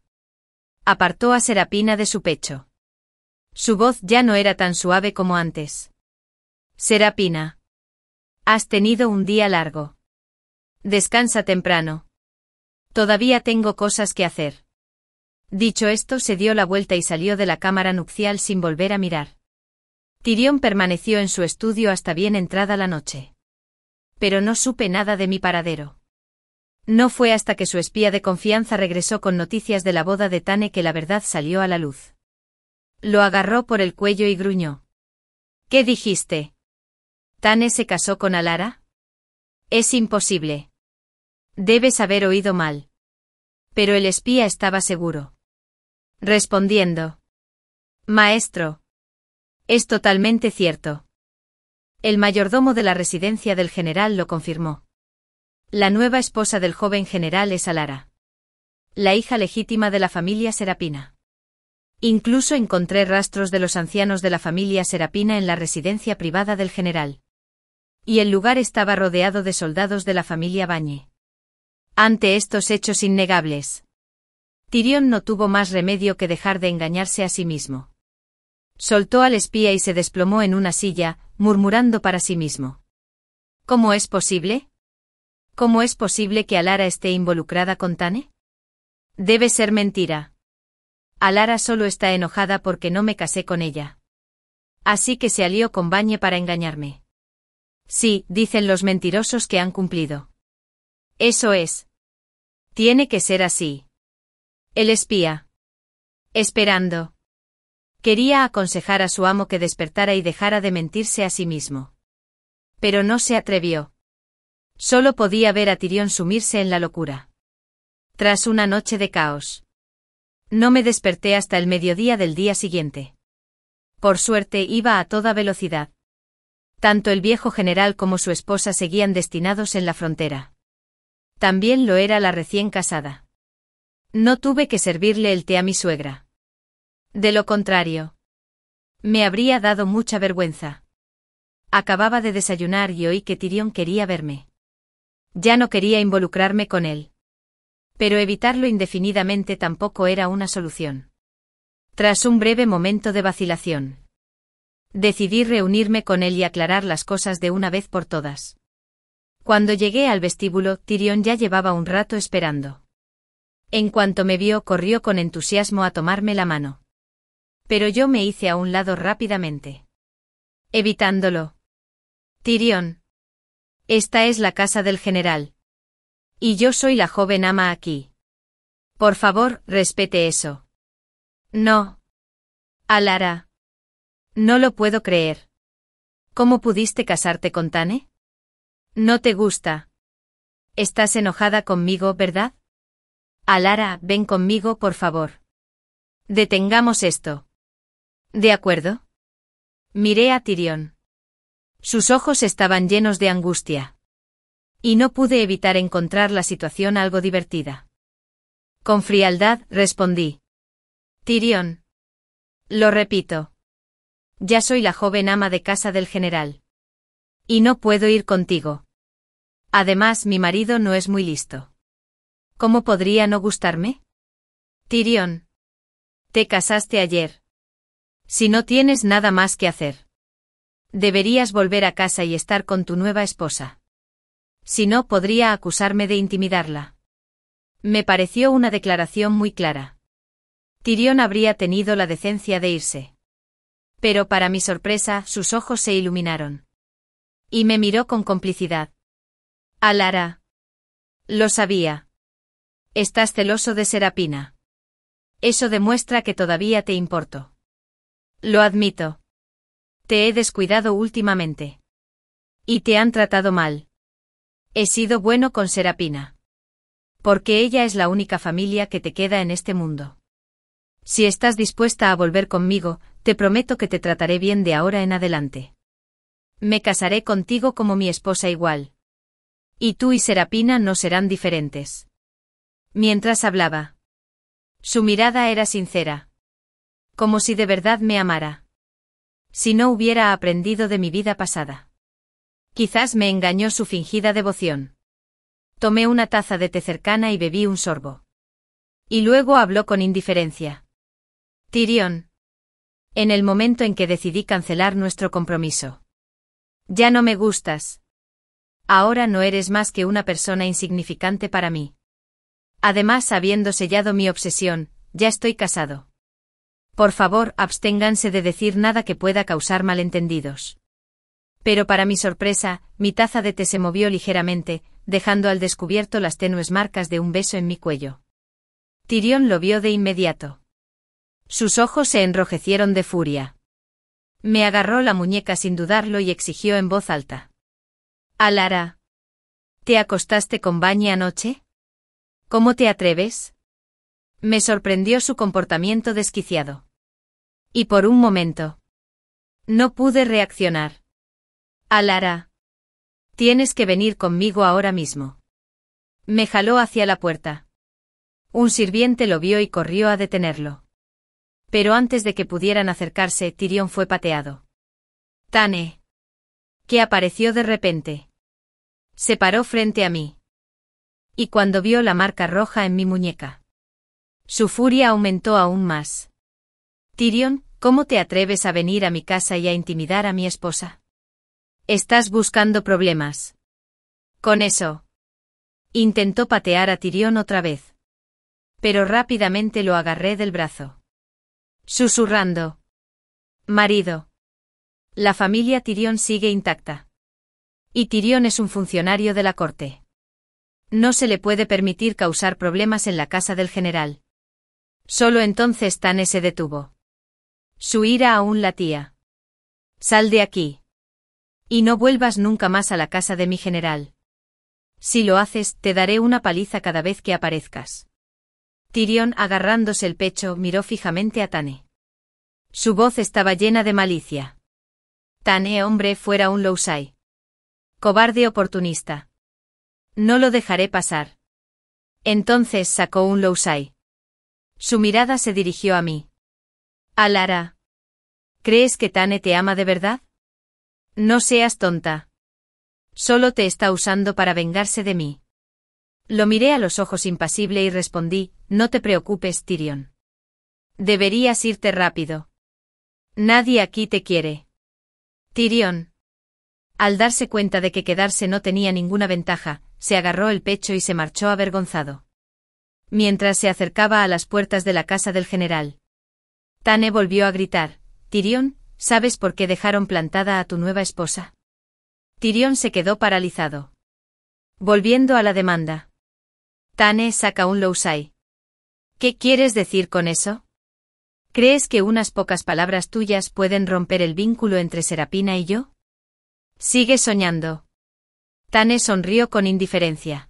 Apartó a Serapina de su pecho. Su voz ya no era tan suave como antes. Serapina. Has tenido un día largo. Descansa temprano. Todavía tengo cosas que hacer. Dicho esto, se dio la vuelta y salió de la cámara nupcial sin volver a mirar. Tyrion permaneció en su estudio hasta bien entrada la noche. Pero no supe nada de mi paradero. No fue hasta que su espía de confianza regresó con noticias de la boda de Tane que la verdad salió a la luz. Lo agarró por el cuello y gruñó. ¿Qué dijiste? ¿Tane se casó con Alara? Es imposible. Debes haber oído mal. Pero el espía estaba seguro. Respondiendo. Maestro. Es totalmente cierto. El mayordomo de la residencia del general lo confirmó. La nueva esposa del joven general es Alara. La hija legítima de la familia Serapina. Incluso encontré rastros de los ancianos de la familia Serapina en la residencia privada del general. Y el lugar estaba rodeado de soldados de la familia Bañe. Ante estos hechos innegables, Tyrion no tuvo más remedio que dejar de engañarse a sí mismo. Soltó al espía y se desplomó en una silla, murmurando para sí mismo. ¿Cómo es posible? ¿Cómo es posible que Alara esté involucrada con Tane? Debe ser mentira. Alara solo está enojada porque no me casé con ella. Así que se alió con Bañe para engañarme. Sí, dicen los mentirosos que han cumplido. Eso es. Tiene que ser así. El espía. Esperando. Quería aconsejar a su amo que despertara y dejara de mentirse a sí mismo. Pero no se atrevió. Solo podía ver a Tyrion sumirse en la locura. Tras una noche de caos. No me desperté hasta el mediodía del día siguiente. Por suerte iba a toda velocidad. Tanto el viejo general como su esposa seguían destinados en la frontera. También lo era la recién casada. No tuve que servirle el té a mi suegra. De lo contrario, me habría dado mucha vergüenza. Acababa de desayunar y oí que Tyrion quería verme. Ya no quería involucrarme con él. Pero evitarlo indefinidamente tampoco era una solución. Tras un breve momento de vacilación, decidí reunirme con él y aclarar las cosas de una vez por todas. Cuando llegué al vestíbulo, Tyrion ya llevaba un rato esperando. En cuanto me vio, corrió con entusiasmo a tomarme la mano. Pero yo me hice a un lado rápidamente, evitándolo. Tyrion. Esta es la casa del general. Y yo soy la joven ama aquí. Por favor, respete eso. No. Alara. No lo puedo creer. ¿Cómo pudiste casarte con Tane? No te gusta. Estás enojada conmigo, ¿verdad? Alara, ven conmigo, por favor. Detengamos esto. ¿De acuerdo? Miré a Tyrion. Sus ojos estaban llenos de angustia. Y no pude evitar encontrar la situación algo divertida. Con frialdad, respondí. Tyrion. Lo repito. Ya soy la joven ama de casa del general. Y no puedo ir contigo. Además, mi marido no es muy listo. ¿Cómo podría no gustarme? Tyrion. Te casaste ayer. Si no tienes nada más que hacer, deberías volver a casa y estar con tu nueva esposa. Si no, podría acusarme de intimidarla. Me pareció una declaración muy clara. Tyrion habría tenido la decencia de irse. Pero para mi sorpresa, sus ojos se iluminaron. Y me miró con complicidad. Alara. Lo sabía. Estás celoso de Serapina. Eso demuestra que todavía te importo. Lo admito. Te he descuidado últimamente. Y te han tratado mal. He sido bueno con Serapina. Porque ella es la única familia que te queda en este mundo. Si estás dispuesta a volver conmigo, te prometo que te trataré bien de ahora en adelante. Me casaré contigo como mi esposa igual. Y tú y Serapina no serán diferentes. Mientras hablaba, su mirada era sincera. Como si de verdad me amara. Si no hubiera aprendido de mi vida pasada. Quizás me engañó su fingida devoción. Tomé una taza de té cercana y bebí un sorbo. Y luego habló con indiferencia. Tyrion. En el momento en que decidí cancelar nuestro compromiso. Ya no me gustas. Ahora no eres más que una persona insignificante para mí. Además, habiendo sellado mi obsesión, ya estoy casado. Por favor, absténganse de decir nada que pueda causar malentendidos. Pero para mi sorpresa, mi taza de té se movió ligeramente, dejando al descubierto las tenues marcas de un beso en mi cuello. Tyrion lo vio de inmediato. Sus ojos se enrojecieron de furia. Me agarró la muñeca sin dudarlo y exigió en voz alta. Alara. ¿Te acostaste con Bañe anoche? ¿Cómo te atreves? Me sorprendió su comportamiento desquiciado. Y por un momento, no pude reaccionar. Alara. Tienes que venir conmigo ahora mismo. Me jaló hacia la puerta. Un sirviente lo vio y corrió a detenerlo. Pero antes de que pudieran acercarse, Tyrion fue pateado. Tane. Que apareció de repente. Se paró frente a mí. Y cuando vio la marca roja en mi muñeca, su furia aumentó aún más. Tyrion, ¿cómo te atreves a venir a mi casa y a intimidar a mi esposa? Estás buscando problemas. Con eso. Intentó patear a Tyrion otra vez. Pero rápidamente lo agarré del brazo. Susurrando. Marido. La familia Tyrion sigue intacta. Y Tyrion es un funcionario de la corte. No se le puede permitir causar problemas en la casa del general. Solo entonces Tane se detuvo. Su ira aún latía. Sal de aquí. Y no vuelvas nunca más a la casa de mi general. Si lo haces, te daré una paliza cada vez que aparezcas. Tyrion, agarrándose el pecho, miró fijamente a Tane. Su voz estaba llena de malicia. Tane, hombre, fuera un Lousai. Cobarde oportunista. No lo dejaré pasar. Entonces sacó un Lousai. Su mirada se dirigió a mí. Alara. ¿Crees que Tane te ama de verdad? No seas tonta. Solo te está usando para vengarse de mí. Lo miré a los ojos impasible y respondí, no te preocupes, Tyrion. Deberías irte rápido. Nadie aquí te quiere. Tyrion. Al darse cuenta de que quedarse no tenía ninguna ventaja, se agarró el pecho y se marchó avergonzado. Mientras se acercaba a las puertas de la casa del general, Tane volvió a gritar, Tyrion, ¿sabes por qué dejaron plantada a tu nueva esposa? Tyrion se quedó paralizado. Volviendo a la demanda. Tane saca un Lousai. ¿Qué quieres decir con eso? ¿Crees que unas pocas palabras tuyas pueden romper el vínculo entre Serapina y yo? Sigue soñando. Tane sonrió con indiferencia.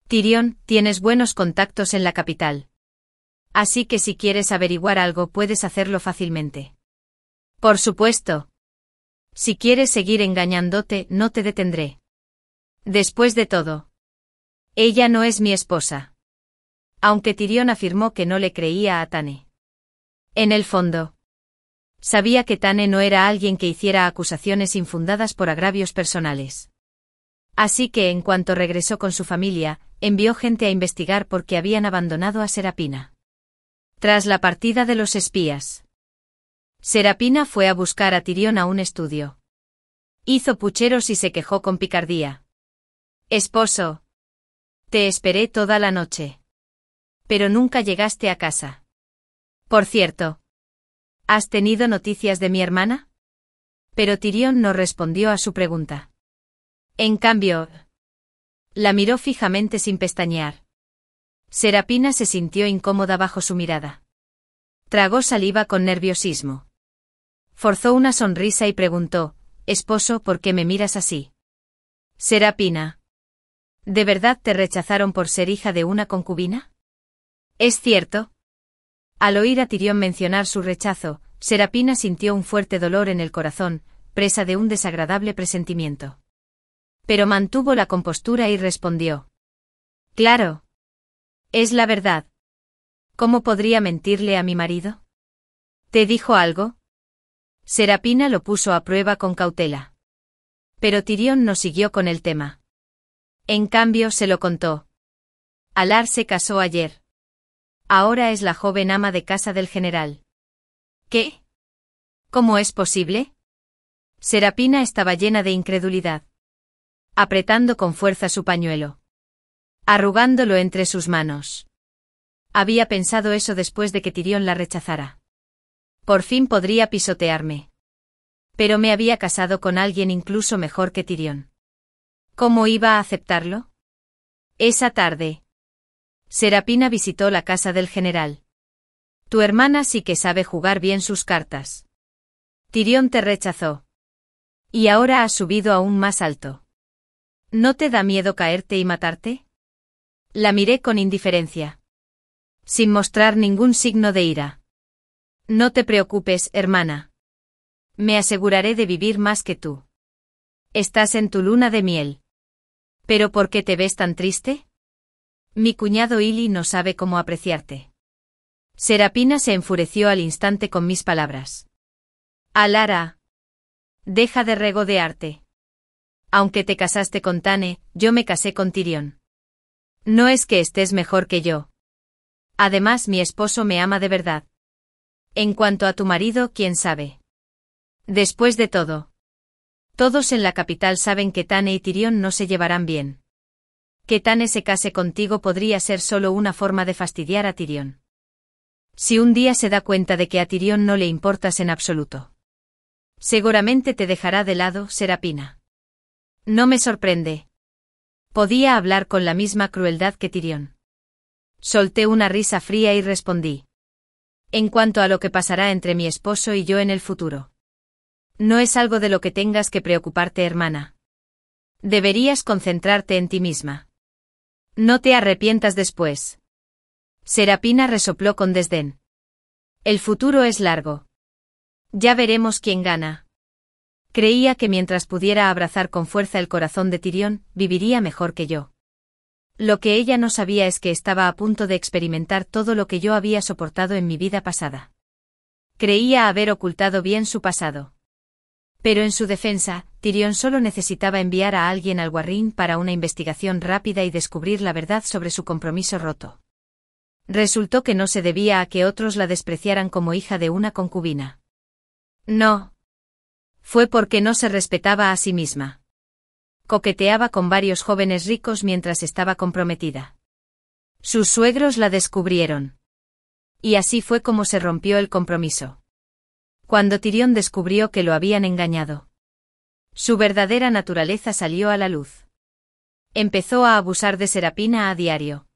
Tyrion, tienes buenos contactos en la capital. Así que si quieres averiguar algo puedes hacerlo fácilmente. Por supuesto. Si quieres seguir engañándote, no te detendré. Después de todo, ella no es mi esposa. Aunque Tyrion afirmó que no le creía a Tane. En el fondo, sabía que Tane no era alguien que hiciera acusaciones infundadas por agravios personales. Así que en cuanto regresó con su familia, envió gente a investigar por qué habían abandonado a Serapina. Tras la partida de los espías, Serapina fue a buscar a Tyrion a un estudio. Hizo pucheros y se quejó con picardía. Esposo. Te esperé toda la noche. Pero nunca llegaste a casa. Por cierto. ¿Has tenido noticias de mi hermana? Pero Tyrion no respondió a su pregunta. En cambio, la miró fijamente sin pestañear. Serapina se sintió incómoda bajo su mirada. Tragó saliva con nerviosismo. Forzó una sonrisa y preguntó, esposo, ¿por qué me miras así? Serapina. ¿De verdad te rechazaron por ser hija de una concubina? ¿Es cierto? Al oír a Tyrion mencionar su rechazo, Serapina sintió un fuerte dolor en el corazón, presa de un desagradable presentimiento. Pero mantuvo la compostura y respondió. Claro. Es la verdad. ¿Cómo podría mentirle a mi marido? ¿Te dijo algo? Serapina lo puso a prueba con cautela. Pero Tyrion no siguió con el tema. En cambio se lo contó. Alar se casó ayer. Ahora es la joven ama de casa del general. ¿Qué? ¿Cómo es posible? Serapina estaba llena de incredulidad. Apretando con fuerza su pañuelo. Arrugándolo entre sus manos. Había pensado eso después de que Tyrion la rechazara. Por fin podría pisotearme. Pero me había casado con alguien incluso mejor que Tyrion. ¿Cómo iba a aceptarlo? Esa tarde, Serapina visitó la casa del general. Tu hermana sí que sabe jugar bien sus cartas. Tyrion te rechazó. Y ahora has subido aún más alto. ¿No te da miedo caerte y matarte? La miré con indiferencia. Sin mostrar ningún signo de ira. No te preocupes, hermana. Me aseguraré de vivir más que tú. Estás en tu luna de miel. ¿Pero por qué te ves tan triste? Mi cuñado Ili no sabe cómo apreciarte. Serapina se enfureció al instante con mis palabras. Alara. Deja de regodearte. Aunque te casaste con Tane, yo me casé con Tyrion. No es que estés mejor que yo. Además, mi esposo me ama de verdad. En cuanto a tu marido, ¿quién sabe? Después de todo, todos en la capital saben que Tane y Tyrion no se llevarán bien. Que Tane se case contigo podría ser solo una forma de fastidiar a Tyrion. Si un día se da cuenta de que a Tyrion no le importas en absoluto, seguramente te dejará de lado, Serapina. No me sorprende. Podía hablar con la misma crueldad que Tyrion. Solté una risa fría y respondí. En cuanto a lo que pasará entre mi esposo y yo en el futuro. No es algo de lo que tengas que preocuparte, hermana. Deberías concentrarte en ti misma. No te arrepientas después. Serapina resopló con desdén. El futuro es largo. Ya veremos quién gana. Creía que mientras pudiera abrazar con fuerza el corazón de Tyrion, viviría mejor que yo. Lo que ella no sabía es que estaba a punto de experimentar todo lo que yo había soportado en mi vida pasada. Creía haber ocultado bien su pasado. Pero en su defensa, Tyrion solo necesitaba enviar a alguien al Warren para una investigación rápida y descubrir la verdad sobre su compromiso roto. Resultó que no se debía a que otros la despreciaran como hija de una concubina. No. Fue porque no se respetaba a sí misma. Coqueteaba con varios jóvenes ricos mientras estaba comprometida. Sus suegros la descubrieron. Y así fue como se rompió el compromiso. Cuando Tyrion descubrió que lo habían engañado, su verdadera naturaleza salió a la luz. Empezó a abusar de Serapina a diario.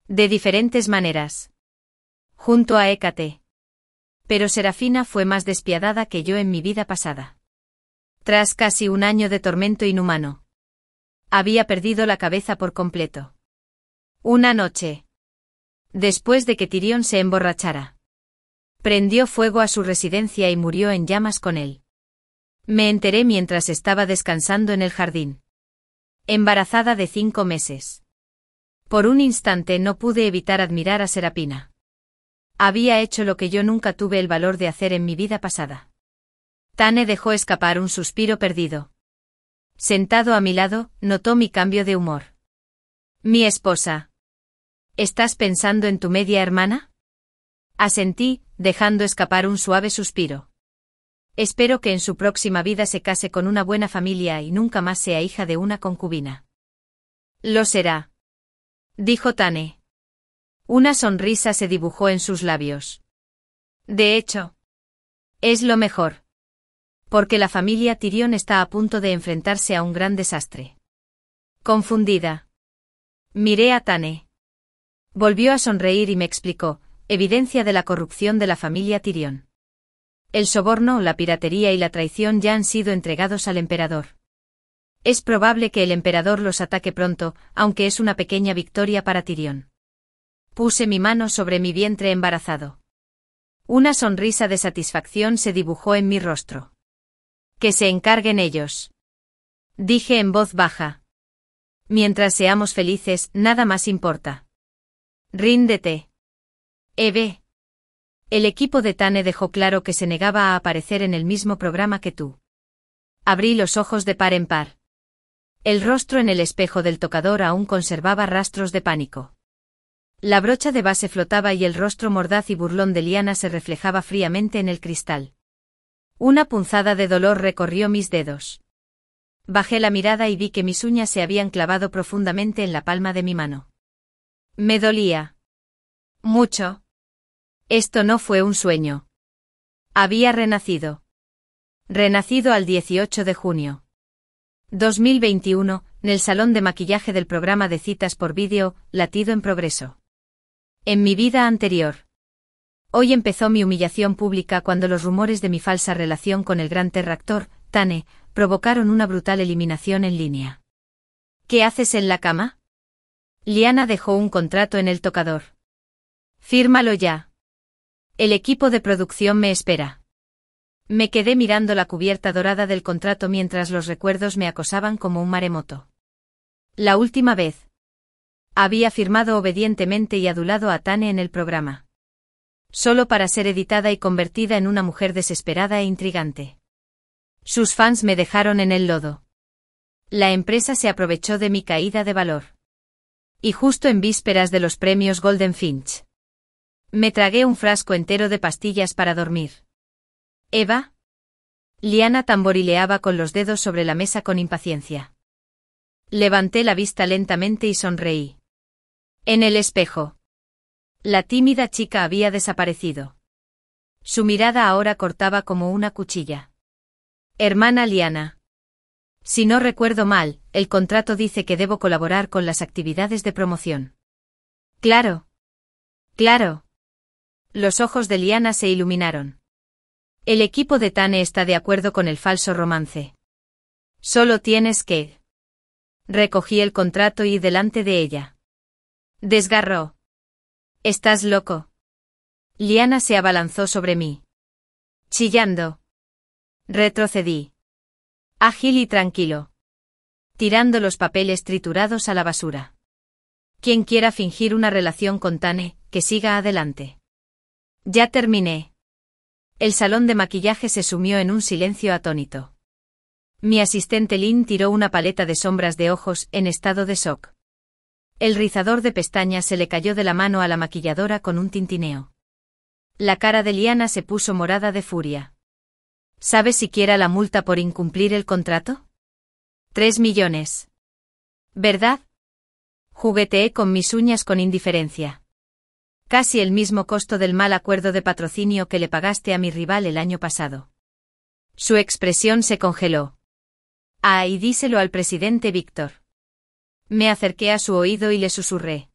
De diferentes maneras. Junto a Hécate. Pero Serafina fue más despiadada que yo en mi vida pasada. Tras casi un año de tormento inhumano, había perdido la cabeza por completo. Una noche, después de que Tyrion se emborrachara, prendió fuego a su residencia y murió en llamas con él. Me enteré mientras estaba descansando en el jardín. Embarazada de 5 meses. Por un instante no pude evitar admirar a Serapina. Había hecho lo que yo nunca tuve el valor de hacer en mi vida pasada. Tane dejó escapar un suspiro perdido. Sentado a mi lado, notó mi cambio de humor. Mi esposa. ¿Estás pensando en tu media hermana? Asentí, dejando escapar un suave suspiro. Espero que en su próxima vida se case con una buena familia y nunca más sea hija de una concubina. Lo será. Dijo Tane. Una sonrisa se dibujó en sus labios. De hecho, es lo mejor. Porque la familia Tyrion está a punto de enfrentarse a un gran desastre. Confundida, miré a Tane. Volvió a sonreír y me explicó, evidencia de la corrupción de la familia Tyrion. El soborno, la piratería y la traición ya han sido entregados al emperador. Es probable que el emperador los ataque pronto, aunque es una pequeña victoria para Tyrion. Puse mi mano sobre mi vientre embarazado. Una sonrisa de satisfacción se dibujó en mi rostro. Que se encarguen ellos. Dije en voz baja. Mientras seamos felices, nada más importa. Ríndete. Eve. El equipo de Tane dejó claro que se negaba a aparecer en el mismo programa que tú. Abrí los ojos de par en par. El rostro en el espejo del tocador aún conservaba rastros de pánico. La brocha de base flotaba y el rostro mordaz y burlón de Lyanna se reflejaba fríamente en el cristal. Una punzada de dolor recorrió mis dedos. Bajé la mirada y vi que mis uñas se habían clavado profundamente en la palma de mi mano. Me dolía. Mucho. Esto no fue un sueño. Había renacido. Renacido al 18 de junio. 2021, en el salón de maquillaje del programa de citas por vídeo, Latido en Progreso. En mi vida anterior. Hoy empezó mi humillación pública cuando los rumores de mi falsa relación con el gran terractor, Tane, provocaron una brutal eliminación en línea. ¿Qué haces en la cama? Lyanna dejó un contrato en el tocador. Fírmalo ya. El equipo de producción me espera. Me quedé mirando la cubierta dorada del contrato mientras los recuerdos me acosaban como un maremoto. La última vez. Había firmado obedientemente y adulado a Tane en el programa. Solo para ser editada y convertida en una mujer desesperada e intrigante. Sus fans me dejaron en el lodo. La empresa se aprovechó de mi caída de valor. Y justo en vísperas de los premios Golden Finch. Me tragué un frasco entero de pastillas para dormir. ¿Eva? Liana tamborileaba con los dedos sobre la mesa con impaciencia. Levanté la vista lentamente y sonreí. En el espejo. La tímida chica había desaparecido. Su mirada ahora cortaba como una cuchilla. Hermana Liana. Si no recuerdo mal, el contrato dice que debo colaborar con las actividades de promoción. Claro. Claro. Los ojos de Liana se iluminaron. El equipo de Tane está de acuerdo con el falso romance. Solo tienes que... Recogí el contrato y delante de ella. Desgarró. ¿Estás loco? Liana se abalanzó sobre mí. Chillando. Retrocedí. Ágil y tranquilo. Tirando los papeles triturados a la basura. Quien quiera fingir una relación con Tane, que siga adelante. Ya terminé. El salón de maquillaje se sumió en un silencio atónito. Mi asistente Lynn tiró una paleta de sombras de ojos en estado de shock. El rizador de pestañas se le cayó de la mano a la maquilladora con un tintineo. La cara de Liana se puso morada de furia. ¿Sabes siquiera la multa por incumplir el contrato? 3 millones. ¿Verdad? Jugueteé con mis uñas con indiferencia. Casi el mismo costo del mal acuerdo de patrocinio que le pagaste a mi rival el año pasado. Su expresión se congeló. Ah, y díselo al presidente Víctor. Me acerqué a su oído y le susurré.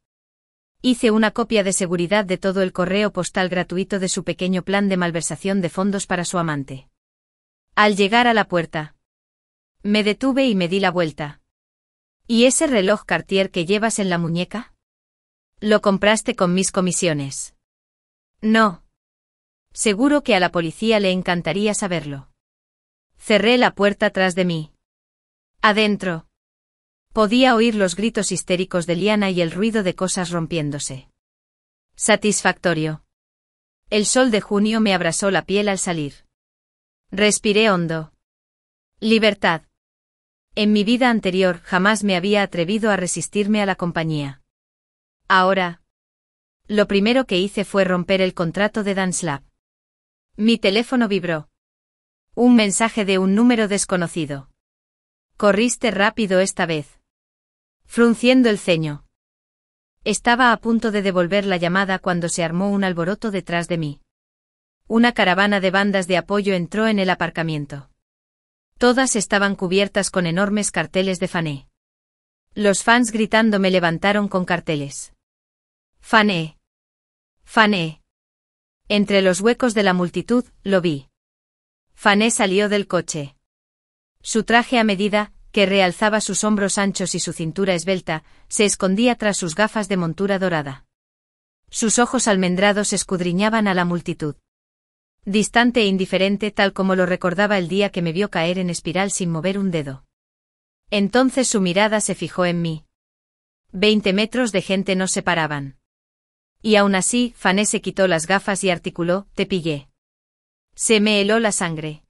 Hice una copia de seguridad de todo el correo postal gratuito de su pequeño plan de malversación de fondos para su amante. Al llegar a la puerta, me detuve y me di la vuelta. ¿Y ese reloj Cartier que llevas en la muñeca? ¿Lo compraste con mis comisiones? No. Seguro que a la policía le encantaría saberlo. Cerré la puerta tras de mí. Adentro. Podía oír los gritos histéricos de Liana y el ruido de cosas rompiéndose. Satisfactorio. El sol de junio me abrasó la piel al salir. Respiré hondo. Libertad. En mi vida anterior jamás me había atrevido a resistirme a la compañía. Ahora. Lo primero que hice fue romper el contrato de Dance Lab. Mi teléfono vibró. Un mensaje de un número desconocido. Corriste rápido esta vez. Frunciendo el ceño. Estaba a punto de devolver la llamada cuando se armó un alboroto detrás de mí. Una caravana de bandas de apoyo entró en el aparcamiento. Todas estaban cubiertas con enormes carteles de Fané. Los fans gritando me levantaron con carteles. Fané. Fané. Entre los huecos de la multitud, lo vi. Fané salió del coche. Su traje a medida, que realzaba sus hombros anchos y su cintura esbelta, se escondía tras sus gafas de montura dorada. Sus ojos almendrados escudriñaban a la multitud. Distante e indiferente tal como lo recordaba el día que me vio caer en espiral sin mover un dedo. Entonces su mirada se fijó en mí. 20 metros de gente nos separaban. Y aún así, Fané se quitó las gafas y articuló, te pillé. Se me heló la sangre.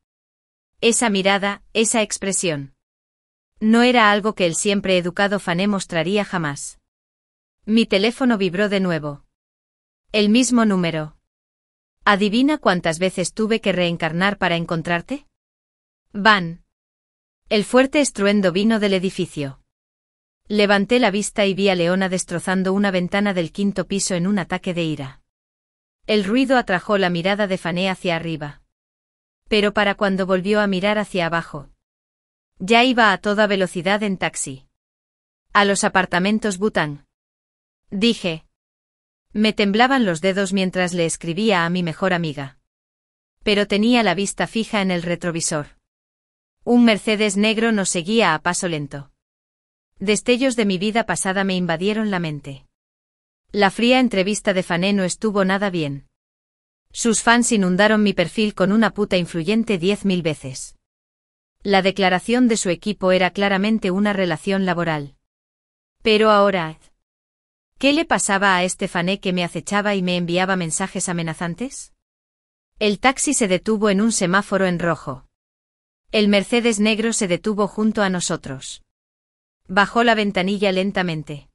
Esa mirada, esa expresión. No era algo que el siempre educado Fané mostraría jamás. Mi teléfono vibró de nuevo. El mismo número. ¿Adivina cuántas veces tuve que reencarnar para encontrarte? Van. El fuerte estruendo vino del edificio. Levanté la vista y vi a Leona destrozando una ventana del 5º piso en un ataque de ira. El ruido atrajo la mirada de Fané hacia arriba. Pero para cuando volvió a mirar hacia abajo. Ya iba a toda velocidad en taxi. A los apartamentos Bután. Dije. Me temblaban los dedos mientras le escribía a mi mejor amiga. Pero tenía la vista fija en el retrovisor. Un Mercedes negro nos seguía a paso lento. Destellos de mi vida pasada me invadieron la mente. La fría entrevista de Fané no estuvo nada bien. Sus fans inundaron mi perfil con una puta influyente 10.000 veces. La declaración de su equipo era claramente una relación laboral. Pero ahora... ¿Qué le pasaba a Stephanie que me acechaba y me enviaba mensajes amenazantes? El taxi se detuvo en un semáforo en rojo. El Mercedes negro se detuvo junto a nosotros. Bajó la ventanilla lentamente.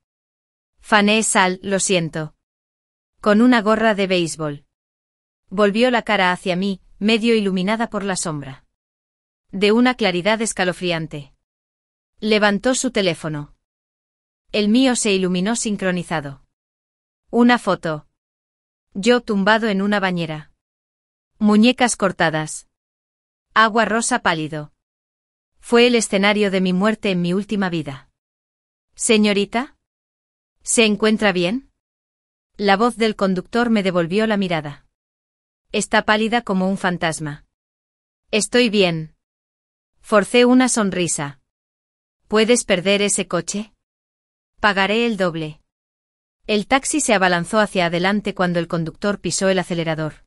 Fanny, sal, lo siento. Con una gorra de béisbol. Volvió la cara hacia mí, medio iluminada por la sombra. De una claridad escalofriante. Levantó su teléfono. El mío se iluminó sincronizado. Una foto. Yo tumbado en una bañera. Muñecas cortadas. Agua rosa pálido. Fue el escenario de mi muerte en mi última vida. Señorita, ¿se encuentra bien? La voz del conductor me devolvió la mirada. Está pálida como un fantasma. Estoy bien. Forcé una sonrisa. ¿Puedes perder ese coche? Pagaré el doble. El taxi se abalanzó hacia adelante cuando el conductor pisó el acelerador.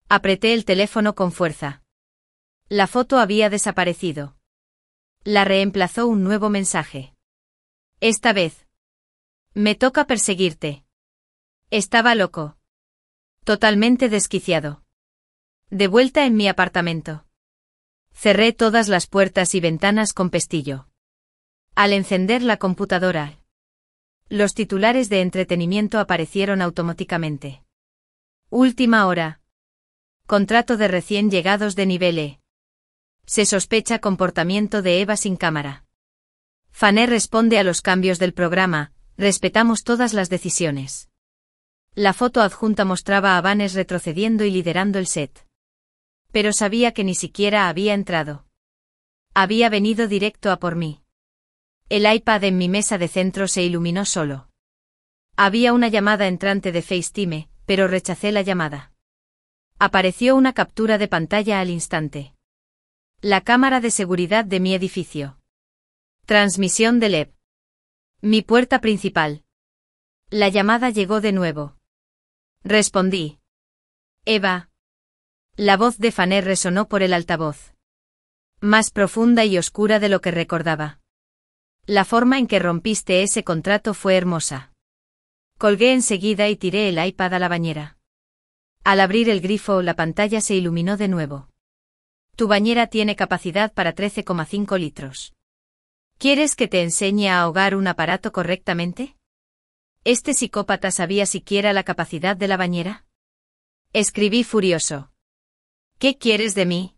Apreté el teléfono con fuerza. La foto había desaparecido. La reemplazó un nuevo mensaje. Esta vez. Me toca perseguirte. Estaba loco. Totalmente desquiciado. De vuelta en mi apartamento. Cerré todas las puertas y ventanas con pestillo. Al encender la computadora, los titulares de entretenimiento aparecieron automáticamente. Última hora. Contrato de recién llegados de nivel E. Se sospecha comportamiento de Eva sin cámara. Fanny responde a los cambios del programa, respetamos todas las decisiones. La foto adjunta mostraba a Vanes retrocediendo y liderando el set. Pero sabía que ni siquiera había entrado. Había venido directo a por mí. El iPad en mi mesa de centro se iluminó solo. Había una llamada entrante de FaceTime, pero rechacé la llamada. Apareció una captura de pantalla al instante. La cámara de seguridad de mi edificio. Transmisión de LED. Mi puerta principal. La llamada llegó de nuevo. Respondí. Eva. La voz de Fanny resonó por el altavoz. Más profunda y oscura de lo que recordaba. La forma en que rompiste ese contrato fue hermosa. Colgué enseguida y tiré el iPad a la bañera. Al abrir el grifo, la pantalla se iluminó de nuevo. Tu bañera tiene capacidad para 13,5 litros. ¿Quieres que te enseñe a ahogar un aparato correctamente? ¿Este psicópata sabía siquiera la capacidad de la bañera? Escribí furioso. ¿Qué quieres de mí?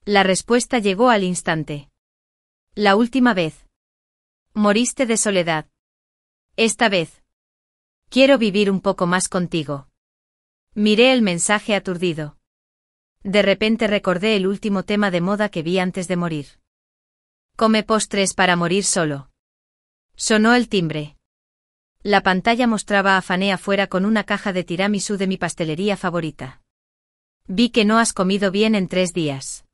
La respuesta llegó al instante. La última vez. Moriste de soledad. Esta vez. Quiero vivir un poco más contigo. Miré el mensaje aturdido. De repente recordé el último tema de moda que vi antes de morir. Come postres para morir solo. Sonó el timbre. La pantalla mostraba a Fanny afuera con una caja de tiramisú de mi pastelería favorita. Vi que no has comido bien en 3 días.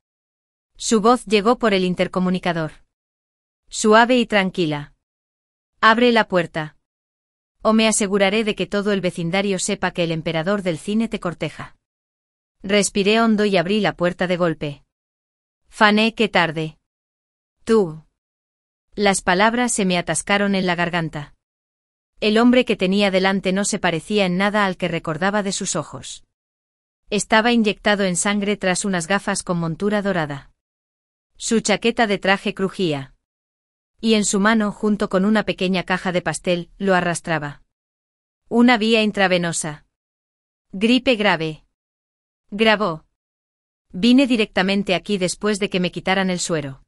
Su voz llegó por el intercomunicador. Suave y tranquila. Abre la puerta. O me aseguraré de que todo el vecindario sepa que el emperador del cine te corteja. Respiré hondo y abrí la puerta de golpe. Fanny, qué tarde. Tú. Las palabras se me atascaron en la garganta. El hombre que tenía delante no se parecía en nada al que recordaba de sus ojos. Estaba inyectado en sangre tras unas gafas con montura dorada. Su chaqueta de traje crujía. Y en su mano, junto con una pequeña caja de pastel, lo arrastraba. Una vía intravenosa. Gripe grave. Grabó. Vine directamente aquí después de que me quitaran el suero.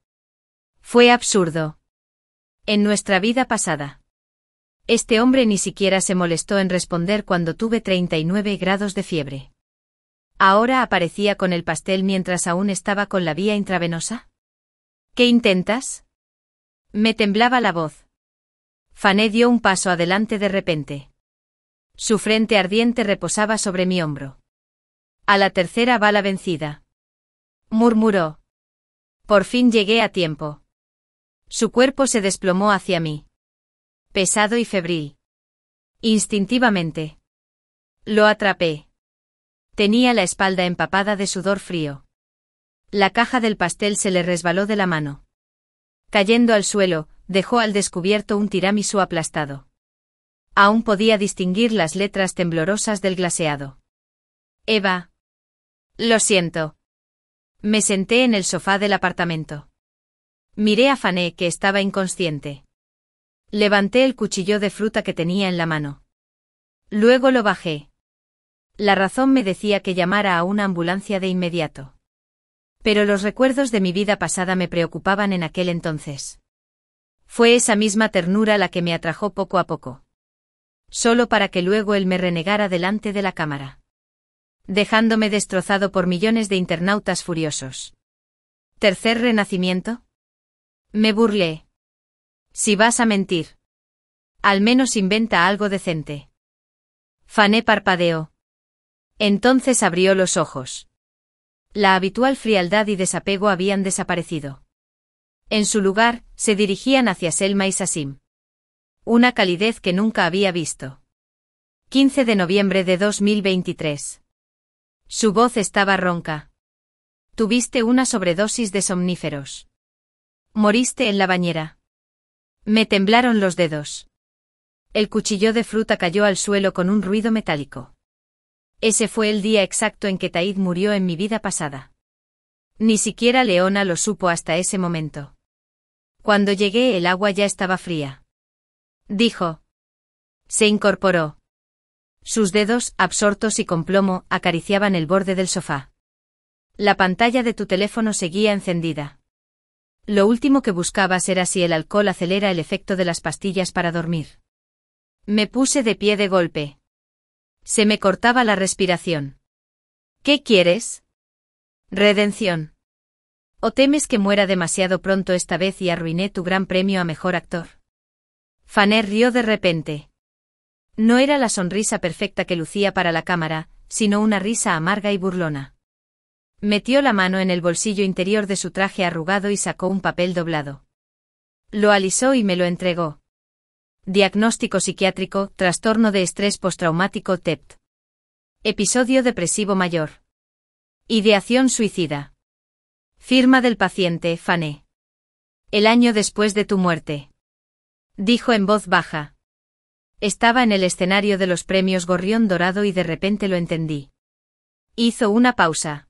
Fue absurdo. En nuestra vida pasada. Este hombre ni siquiera se molestó en responder cuando tuve 39 grados de fiebre. ¿Ahora aparecía con el pastel mientras aún estaba con la vía intravenosa? ¿Qué intentas? Me temblaba la voz. Fanny dio un paso adelante de repente. Su frente ardiente reposaba sobre mi hombro. A la tercera bala vencida. Murmuró. Por fin llegué a tiempo. Su cuerpo se desplomó hacia mí. Pesado y febril. Instintivamente. Lo atrapé. Tenía la espalda empapada de sudor frío. La caja del pastel se le resbaló de la mano. Cayendo al suelo, dejó al descubierto un tiramisú aplastado. Aún podía distinguir las letras temblorosas del glaseado. Eva. Lo siento. Me senté en el sofá del apartamento. Miré a Fanny, que estaba inconsciente. Levanté el cuchillo de fruta que tenía en la mano. Luego lo bajé. La razón me decía que llamara a una ambulancia de inmediato. Pero los recuerdos de mi vida pasada me preocupaban en aquel entonces. Fue esa misma ternura la que me atrajo poco a poco. Solo para que luego él me renegara delante de la cámara. Dejándome destrozado por millones de internautas furiosos. ¿Tercer renacimiento? Me burlé. Si vas a mentir, al menos inventa algo decente. Fanny parpadeó. Entonces abrió los ojos. La habitual frialdad y desapego habían desaparecido. En su lugar, se dirigían hacia Selma y Sasim. Una calidez que nunca había visto. 15 de noviembre de 2023. Su voz estaba ronca. Tuviste una sobredosis de somníferos. Moriste en la bañera. Me temblaron los dedos. El cuchillo de fruta cayó al suelo con un ruido metálico. Ese fue el día exacto en que Taid murió en mi vida pasada. Ni siquiera Leona lo supo hasta ese momento. Cuando llegué el agua ya estaba fría. Dijo. Se incorporó. Sus dedos, absortos y con plomo, acariciaban el borde del sofá. La pantalla de tu teléfono seguía encendida. Lo último que buscabas era si el alcohol acelera el efecto de las pastillas para dormir. Me puse de pie de golpe. Se me cortaba la respiración. ¿Qué quieres? Redención. ¿O temes que muera demasiado pronto esta vez y arruiné tu gran premio a mejor actor? Fanny rió de repente. No era la sonrisa perfecta que lucía para la cámara, sino una risa amarga y burlona. Metió la mano en el bolsillo interior de su traje arrugado y sacó un papel doblado. Lo alisó y me lo entregó. Diagnóstico psiquiátrico, trastorno de estrés postraumático TEPT. Episodio depresivo mayor. Ideación suicida. Firma del paciente, Fanny. El año después de tu muerte. Dijo en voz baja. Estaba en el escenario de los premios Gorrión Dorado y de repente lo entendí. Hizo una pausa.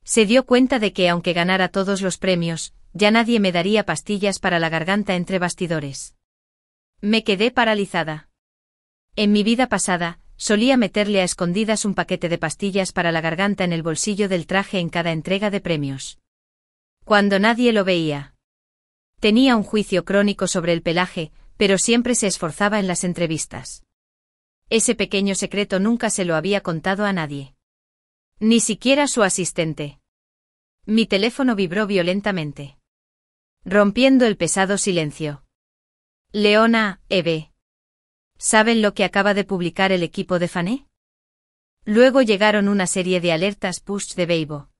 Se dio cuenta de que aunque ganara todos los premios, ya nadie me daría pastillas para la garganta entre bastidores. Me quedé paralizada. En mi vida pasada, solía meterle a escondidas un paquete de pastillas para la garganta en el bolsillo del traje en cada entrega de premios. Cuando nadie lo veía. Tenía un juicio crónico sobre el pelaje, pero siempre se esforzaba en las entrevistas. Ese pequeño secreto nunca se lo había contado a nadie. Ni siquiera su asistente. Mi teléfono vibró violentamente. Rompiendo el pesado silencio. Leona, Eve. ¿Saben lo que acaba de publicar el equipo de Fanny? Luego llegaron una serie de alertas push de Weibo.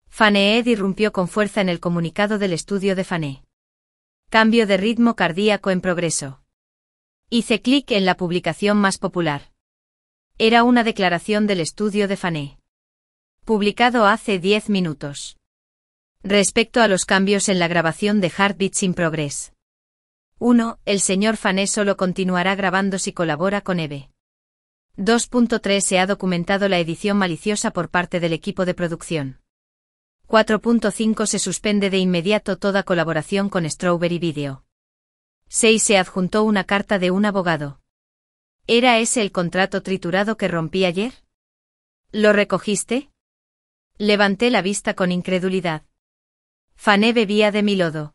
Fanny irrumpió con fuerza en el comunicado del estudio de Fanny. Cambio de ritmo cardíaco en progreso. Hice clic en la publicación más popular. Era una declaración del estudio de Fanny. Publicado hace 10 minutos. Respecto a los cambios en la grabación de Heartbeats in Progress. 1. El señor Fanny solo continuará grabando si colabora con Eve. 2.3 Se ha documentado la edición maliciosa por parte del equipo de producción. 4.5 Se suspende de inmediato toda colaboración con Strawberry Video. 6 Se adjuntó una carta de un abogado. ¿Era ese el contrato triturado que rompí ayer? ¿Lo recogiste? Levanté la vista con incredulidad. Fanny bebía de mi lodo.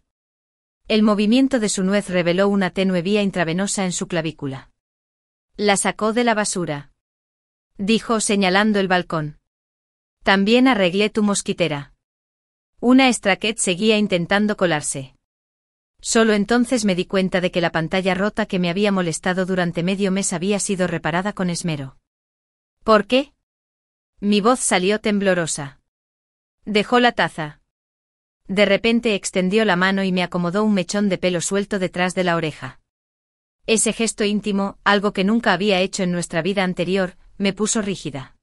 El movimiento de su nuez reveló una tenue vía intravenosa en su clavícula. La sacó de la basura. Dijo señalando el balcón. También arreglé tu mosquitera. Una Straket seguía intentando colarse. Solo entonces me di cuenta de que la pantalla rota que me había molestado durante medio mes había sido reparada con esmero. ¿Por qué? Mi voz salió temblorosa. Dejó la taza. De repente extendió la mano y me acomodó un mechón de pelo suelto detrás de la oreja. Ese gesto íntimo, algo que nunca había hecho en nuestra vida anterior, me puso rígida.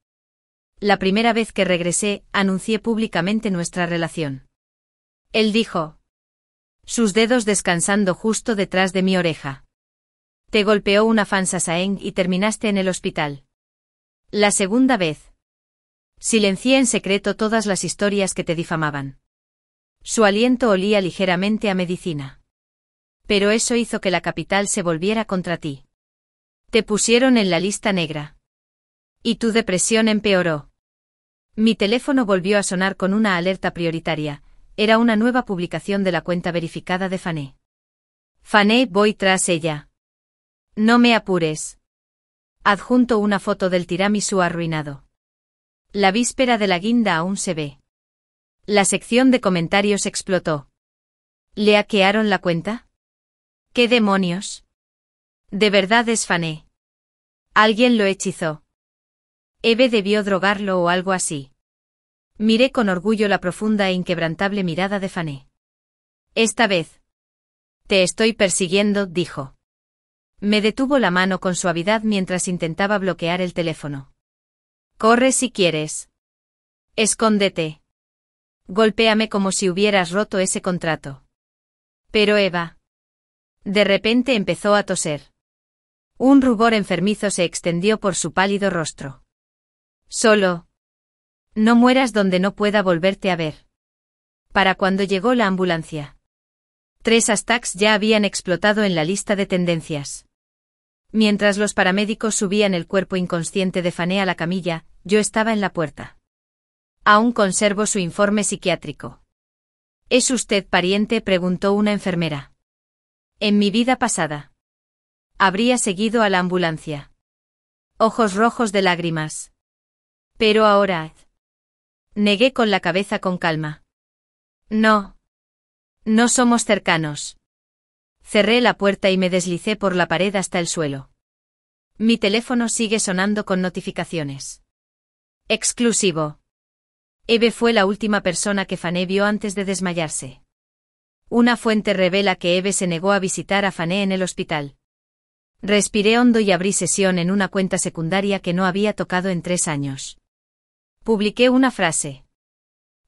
La primera vez que regresé, anuncié públicamente nuestra relación. Él dijo. Sus dedos descansando justo detrás de mi oreja. Te golpeó una fan Sasaeng y terminaste en el hospital. La segunda vez. Silencié en secreto todas las historias que te difamaban. Su aliento olía ligeramente a medicina. Pero eso hizo que la capital se volviera contra ti. Te pusieron en la lista negra. Y tu depresión empeoró. Mi teléfono volvió a sonar con una alerta prioritaria. Era una nueva publicación de la cuenta verificada de Fané. Fané, voy tras ella. No me apures. Adjunto una foto del tiramisú arruinado. La víspera de la guinda aún se ve. La sección de comentarios explotó. ¿Le hackearon la cuenta? ¿Qué demonios? De verdad es Fané. Alguien lo hechizó. Eve debió drogarlo o algo así. Miré con orgullo la profunda e inquebrantable mirada de Fané. Esta vez. Te estoy persiguiendo, dijo. Me detuvo la mano con suavidad mientras intentaba bloquear el teléfono. Corre si quieres. Escóndete. Golpéame como si hubieras roto ese contrato. Pero Eva. De repente empezó a toser. Un rubor enfermizo se extendió por su pálido rostro. Solo. No mueras donde no pueda volverte a ver. Para cuando llegó la ambulancia. 3 hashtags ya habían explotado en la lista de tendencias. Mientras los paramédicos subían el cuerpo inconsciente de Fané a la camilla, yo estaba en la puerta. Aún conservo su informe psiquiátrico. ¿Es usted pariente?, preguntó una enfermera. En mi vida pasada. Habría seguido a la ambulancia. Ojos rojos de lágrimas. Pero ahora. Negué con la cabeza con calma. No. No somos cercanos. Cerré la puerta y me deslicé por la pared hasta el suelo. Mi teléfono sigue sonando con notificaciones. Exclusivo. Eve fue la última persona que Fané vio antes de desmayarse. Una fuente revela que Eve se negó a visitar a Fané en el hospital. Respiré hondo y abrí sesión en una cuenta secundaria que no había tocado en 3 años. Publiqué una frase.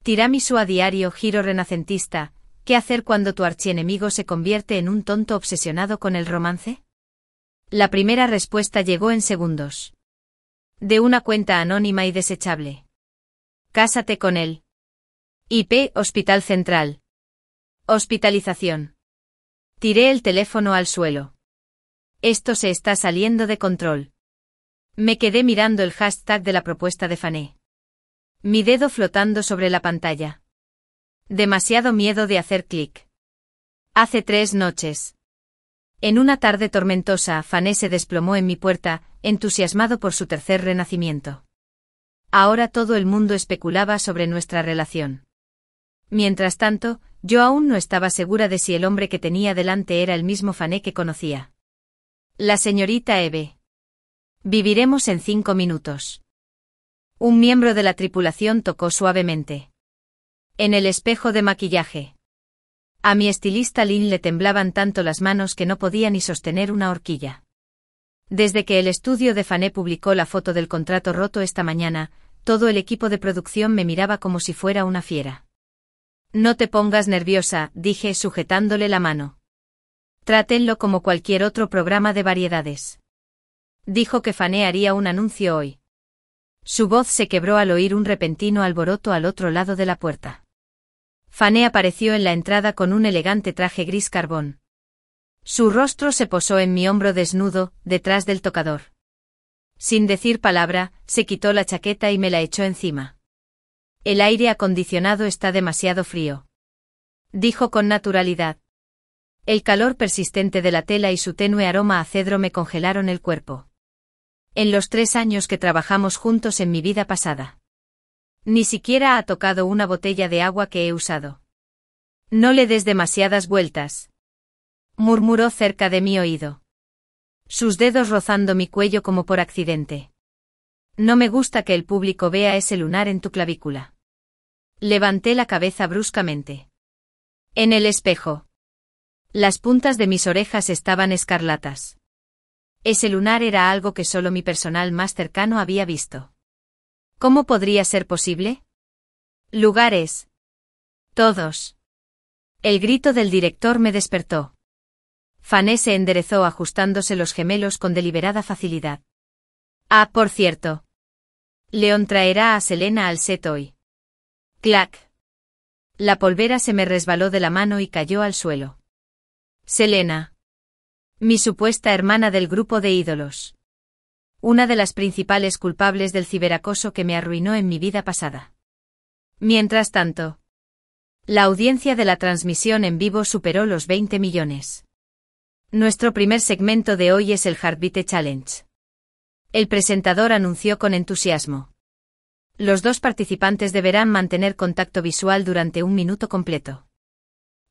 Tiramisú a diario, giro renacentista. ¿Qué hacer cuando tu archienemigo se convierte en un tonto obsesionado con el romance? La primera respuesta llegó en segundos. De una cuenta anónima y desechable. Cásate con él. IP, Hospital Central. Hospitalización. Tiré el teléfono al suelo. Esto se está saliendo de control. Me quedé mirando el hashtag de la propuesta de Fané. Mi dedo flotando sobre la pantalla. Demasiado miedo de hacer clic. Hace 3 noches. En una tarde tormentosa, Fané se desplomó en mi puerta, entusiasmado por su tercer renacimiento. Ahora todo el mundo especulaba sobre nuestra relación. Mientras tanto, yo aún no estaba segura de si el hombre que tenía delante era el mismo Fané que conocía. La señorita Eve. Viviremos en 5 minutos. Un miembro de la tripulación tocó suavemente. En el espejo de maquillaje. A mi estilista Lynn le temblaban tanto las manos que no podía ni sostener una horquilla. Desde que el estudio de Fané publicó la foto del contrato roto esta mañana, todo el equipo de producción me miraba como si fuera una fiera. No te pongas nerviosa, dije sujetándole la mano. Trátenlo como cualquier otro programa de variedades. Dijo que Fané haría un anuncio hoy. Su voz se quebró al oír un repentino alboroto al otro lado de la puerta. Fané apareció en la entrada con un elegante traje gris carbón. Su rostro se posó en mi hombro desnudo, detrás del tocador. Sin decir palabra, se quitó la chaqueta y me la echó encima. El aire acondicionado está demasiado frío. Dijo con naturalidad. El calor persistente de la tela y su tenue aroma a cedro me congelaron el cuerpo. En los 3 años que trabajamos juntos en mi vida pasada. Ni siquiera ha tocado una botella de agua que he usado. No le des demasiadas vueltas. Murmuró cerca de mi oído. Sus dedos rozando mi cuello como por accidente. No me gusta que el público vea ese lunar en tu clavícula. Levanté la cabeza bruscamente. En el espejo. Las puntas de mis orejas estaban escarlatas. Ese lunar era algo que solo mi personal más cercano había visto. ¿Cómo podría ser posible? Lugares. Todos. El grito del director me despertó. Fané se enderezó ajustándose los gemelos con deliberada facilidad. Ah, por cierto. León traerá a Selena al set hoy. Clac. La polvera se me resbaló de la mano y cayó al suelo. Selena. Mi supuesta hermana del grupo de ídolos. Una de las principales culpables del ciberacoso que me arruinó en mi vida pasada. Mientras tanto, la audiencia de la transmisión en vivo superó los 20 millones. Nuestro primer segmento de hoy es el Heartbeat Challenge. El presentador anunció con entusiasmo. Los dos participantes deberán mantener contacto visual durante 1 minuto completo.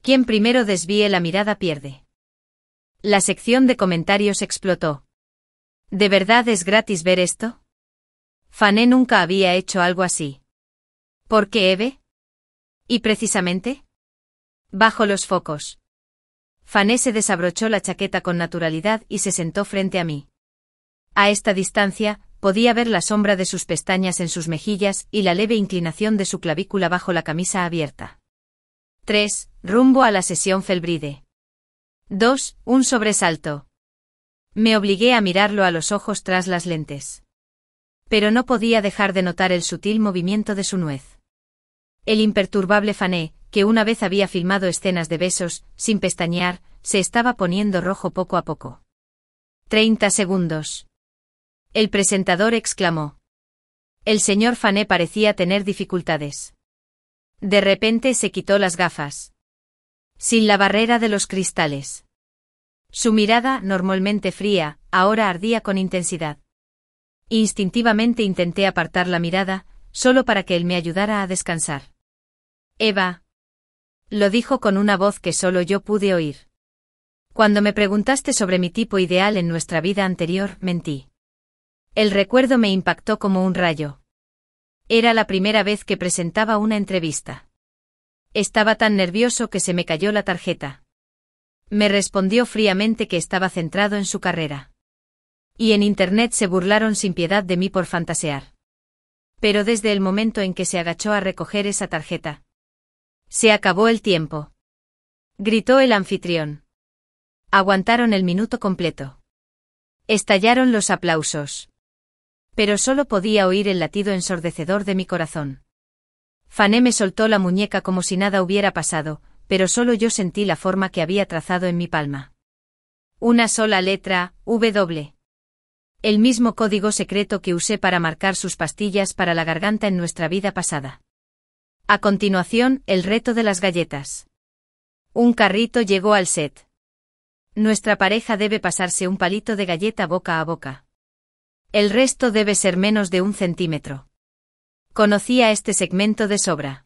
Quien primero desvíe la mirada pierde. La sección de comentarios explotó. ¿De verdad es gratis ver esto? Fané nunca había hecho algo así. ¿Por qué Eve? ¿Y precisamente? Bajo los focos. Fané se desabrochó la chaqueta con naturalidad y se sentó frente a mí. A esta distancia, podía ver la sombra de sus pestañas en sus mejillas y la leve inclinación de su clavícula bajo la camisa abierta. 3. Rumbo a la sesión Felbride. 2. Un sobresalto. Me obligué a mirarlo a los ojos tras las lentes. Pero no podía dejar de notar el sutil movimiento de su nuez. El imperturbable Fané, que una vez había filmado escenas de besos, sin pestañear, se estaba poniendo rojo poco a poco. 30 segundos. El presentador exclamó. El señor Fané parecía tener dificultades. De repente se quitó las gafas. Sin la barrera de los cristales. Su mirada, normalmente fría, ahora ardía con intensidad. Instintivamente intenté apartar la mirada, solo para que él me ayudara a descansar. Eva. Lo dijo con una voz que solo yo pude oír. Cuando me preguntaste sobre mi tipo ideal en nuestra vida anterior, mentí. El recuerdo me impactó como un rayo. Era la primera vez que presentaba una entrevista. Estaba tan nervioso que se me cayó la tarjeta. Me respondió fríamente que estaba centrado en su carrera. Y en internet se burlaron sin piedad de mí por fantasear. Pero desde el momento en que se agachó a recoger esa tarjeta. Se acabó el tiempo. Gritó el anfitrión. Aguantaron el minuto completo. Estallaron los aplausos. Pero solo podía oír el latido ensordecedor de mi corazón. Fané me soltó la muñeca como si nada hubiera pasado, pero solo yo sentí la forma que había trazado en mi palma. Una sola letra, W. El mismo código secreto que usé para marcar sus pastillas para la garganta en nuestra vida pasada. A continuación, el reto de las galletas. Un carrito llegó al set. Nuestra pareja debe pasarse un palito de galleta boca a boca. El resto debe ser menos de 1 centímetro. Conocía este segmento de sobra.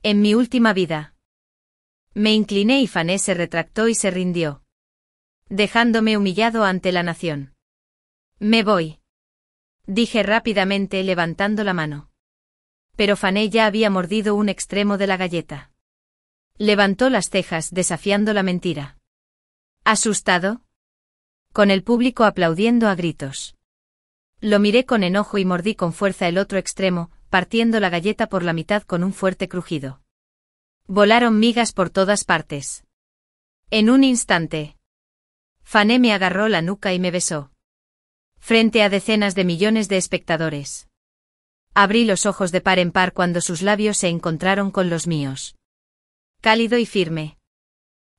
En mi última vida. Me incliné y Fané se retractó y se rindió. Dejándome humillado ante la nación. Me voy. Dije rápidamente levantando la mano. Pero Fané ya había mordido un extremo de la galleta. Levantó las cejas desafiando la mentira. ¿Asustado? Con el público aplaudiendo a gritos. Lo miré con enojo y mordí con fuerza el otro extremo, partiendo la galleta por la mitad con un fuerte crujido. Volaron migas por todas partes. En un instante. Fané me agarró la nuca y me besó. Frente a decenas de millones de espectadores. Abrí los ojos de par en par cuando sus labios se encontraron con los míos. Cálido y firme.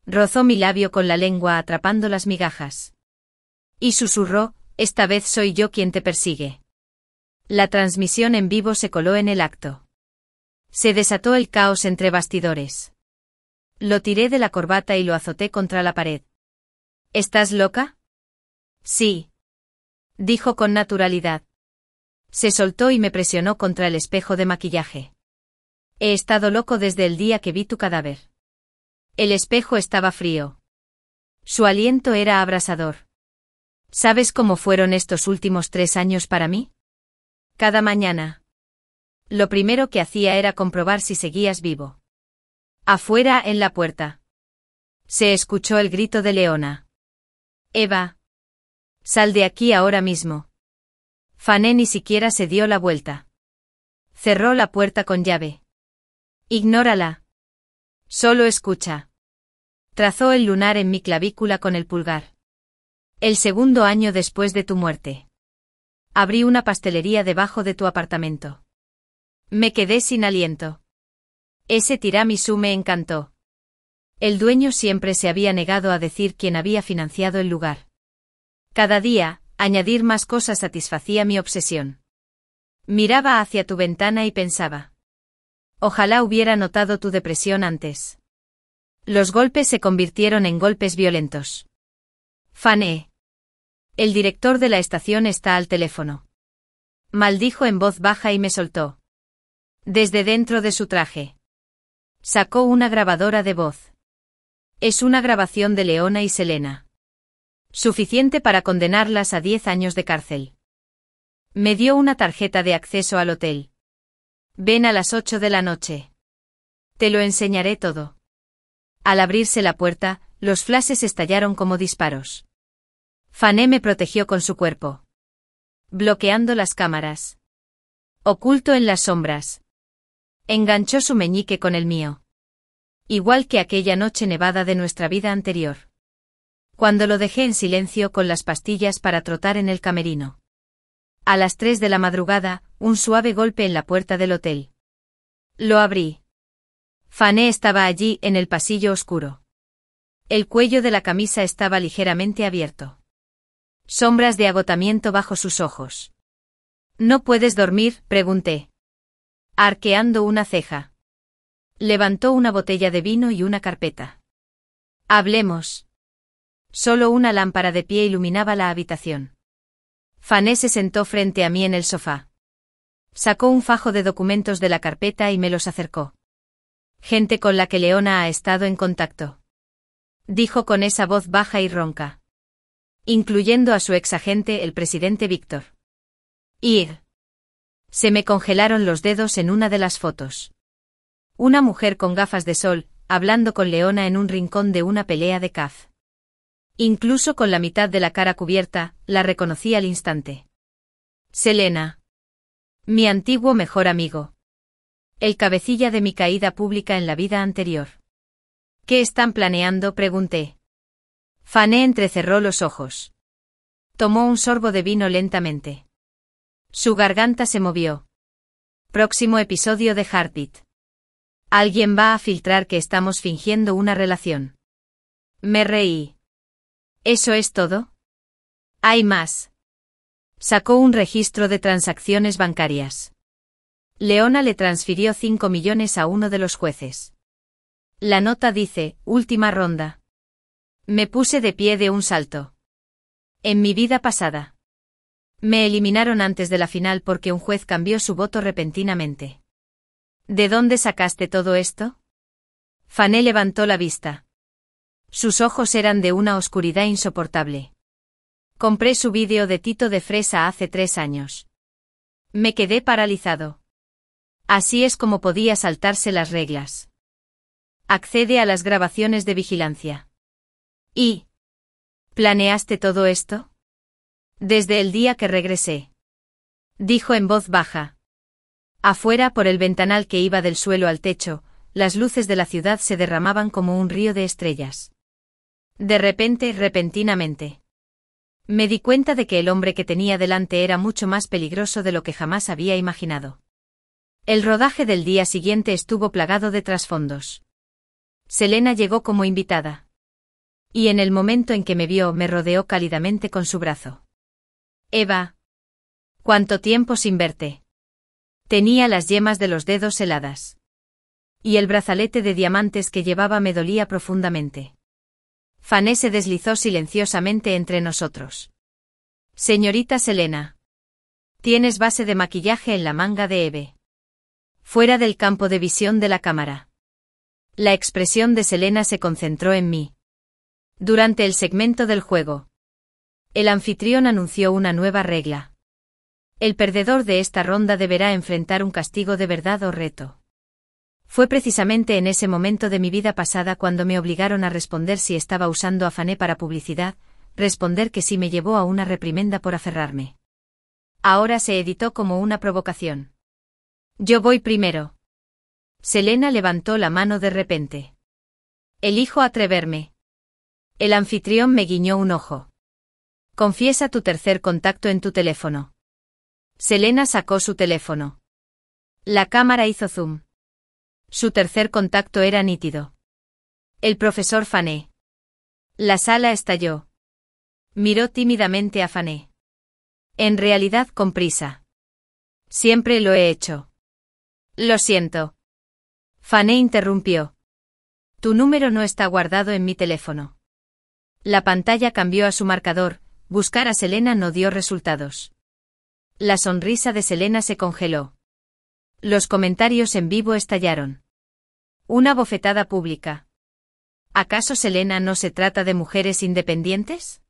Rozó mi labio con la lengua atrapando las migajas. Y susurró, esta vez soy yo quien te persigue. La transmisión en vivo se coló en el acto. Se desató el caos entre bastidores. Lo tiré de la corbata y lo azoté contra la pared. ¿Estás loca? Sí. Dijo con naturalidad. Se soltó y me presionó contra el espejo de maquillaje. He estado loco desde el día que vi tu cadáver. El espejo estaba frío. Su aliento era abrasador. ¿Sabes cómo fueron estos últimos 3 años para mí? Cada mañana. Lo primero que hacía era comprobar si seguías vivo. Afuera, en la puerta. Se escuchó el grito de Leona. Eva. Sal de aquí ahora mismo. Fané ni siquiera se dio la vuelta. Cerró la puerta con llave. Ignórala. Solo escucha. Trazó el lunar en mi clavícula con el pulgar. El segundo año después de tu muerte. Abrí una pastelería debajo de tu apartamento. Me quedé sin aliento. Ese tiramisú me encantó. El dueño siempre se había negado a decir quién había financiado el lugar. Cada día, añadir más cosas satisfacía mi obsesión. Miraba hacia tu ventana y pensaba. Ojalá hubiera notado tu depresión antes. Los golpes se convirtieron en golpes violentos. Fanny. El director de la estación está al teléfono. Maldijo en voz baja y me soltó. Desde dentro de su traje. Sacó una grabadora de voz. Es una grabación de Leona y Selena. Suficiente para condenarlas a 10 años de cárcel. Me dio una tarjeta de acceso al hotel. Ven a las 8 de la noche. Te lo enseñaré todo. Al abrirse la puerta, los flashes estallaron como disparos. Fanny me protegió con su cuerpo. Bloqueando las cámaras. Oculto en las sombras. Enganchó su meñique con el mío. Igual que aquella noche nevada de nuestra vida anterior. Cuando lo dejé en silencio con las pastillas para trotar en el camerino. A las 3 de la madrugada, un suave golpe en la puerta del hotel. Lo abrí. Fanny estaba allí en el pasillo oscuro. El cuello de la camisa estaba ligeramente abierto. Sombras de agotamiento bajo sus ojos. ¿No puedes dormir?, pregunté. Arqueando una ceja. Levantó una botella de vino y una carpeta. Hablemos. Solo una lámpara de pie iluminaba la habitación. Fanny se sentó frente a mí en el sofá. Sacó un fajo de documentos de la carpeta y me los acercó. Gente con la que Leona ha estado en contacto. Dijo con esa voz baja y ronca. Incluyendo a su exagente, el presidente Víctor. Ir. Se me congelaron los dedos en una de las fotos. Una mujer con gafas de sol, hablando con Leona en un rincón de una pelea de CAF. Incluso con la mitad de la cara cubierta, la reconocí al instante. Selena. Mi antiguo mejor amigo. El cabecilla de mi caída pública en la vida anterior. ¿Qué están planeando?, pregunté. Fanny entrecerró los ojos. Tomó un sorbo de vino lentamente. Su garganta se movió. Próximo episodio de Heartbeat. Alguien va a filtrar que estamos fingiendo una relación. Me reí. ¿Eso es todo? Hay más. Sacó un registro de transacciones bancarias. Leona le transfirió 5 millones a uno de los jueces. La nota dice, última ronda. Me puse de pie de un salto. En mi vida pasada. Me eliminaron antes de la final porque un juez cambió su voto repentinamente. ¿De dónde sacaste todo esto? Fanny levantó la vista. Sus ojos eran de una oscuridad insoportable. Compré su vídeo de Tito de Fresa hace 3 años. Me quedé paralizado. Así es como podía saltarse las reglas. Accede a las grabaciones de vigilancia. ¿Y planeaste todo esto? Desde el día que regresé. Dijo en voz baja. Afuera, por el ventanal que iba del suelo al techo, las luces de la ciudad se derramaban como un río de estrellas. De repente, repentinamente. Me di cuenta de que el hombre que tenía delante era mucho más peligroso de lo que jamás había imaginado. El rodaje del día siguiente estuvo plagado de trasfondos. Selena llegó como invitada. Y en el momento en que me vio, me rodeó cálidamente con su brazo. Eva. ¿Cuánto tiempo sin verte? Tenía las yemas de los dedos heladas. Y el brazalete de diamantes que llevaba me dolía profundamente. Fanny se deslizó silenciosamente entre nosotros. Señorita Selena. Tienes base de maquillaje en la manga de Eve. Fuera del campo de visión de la cámara. La expresión de Selena se concentró en mí. Durante el segmento del juego. El anfitrión anunció una nueva regla. El perdedor de esta ronda deberá enfrentar un castigo de verdad o reto. Fue precisamente en ese momento de mi vida pasada cuando me obligaron a responder si estaba usando a Fanny para publicidad, responder que sí me llevó a una reprimenda por aferrarme. Ahora se editó como una provocación. Yo voy primero. Selena levantó la mano de repente. Elijo atreverme. El anfitrión me guiñó un ojo. Confiesa tu tercer contacto en tu teléfono. Selena sacó su teléfono. La cámara hizo zoom. Su tercer contacto era nítido. El profesor Fané. La sala estalló. Miró tímidamente a Fané. En realidad con prisa. Siempre lo he hecho. Lo siento. Fané interrumpió. Tu número no está guardado en mi teléfono. La pantalla cambió a su marcador, buscar a Selena no dio resultados. La sonrisa de Selena se congeló. Los comentarios en vivo estallaron. Una bofetada pública. ¿Acaso Selena no se trata de mujeres independientes?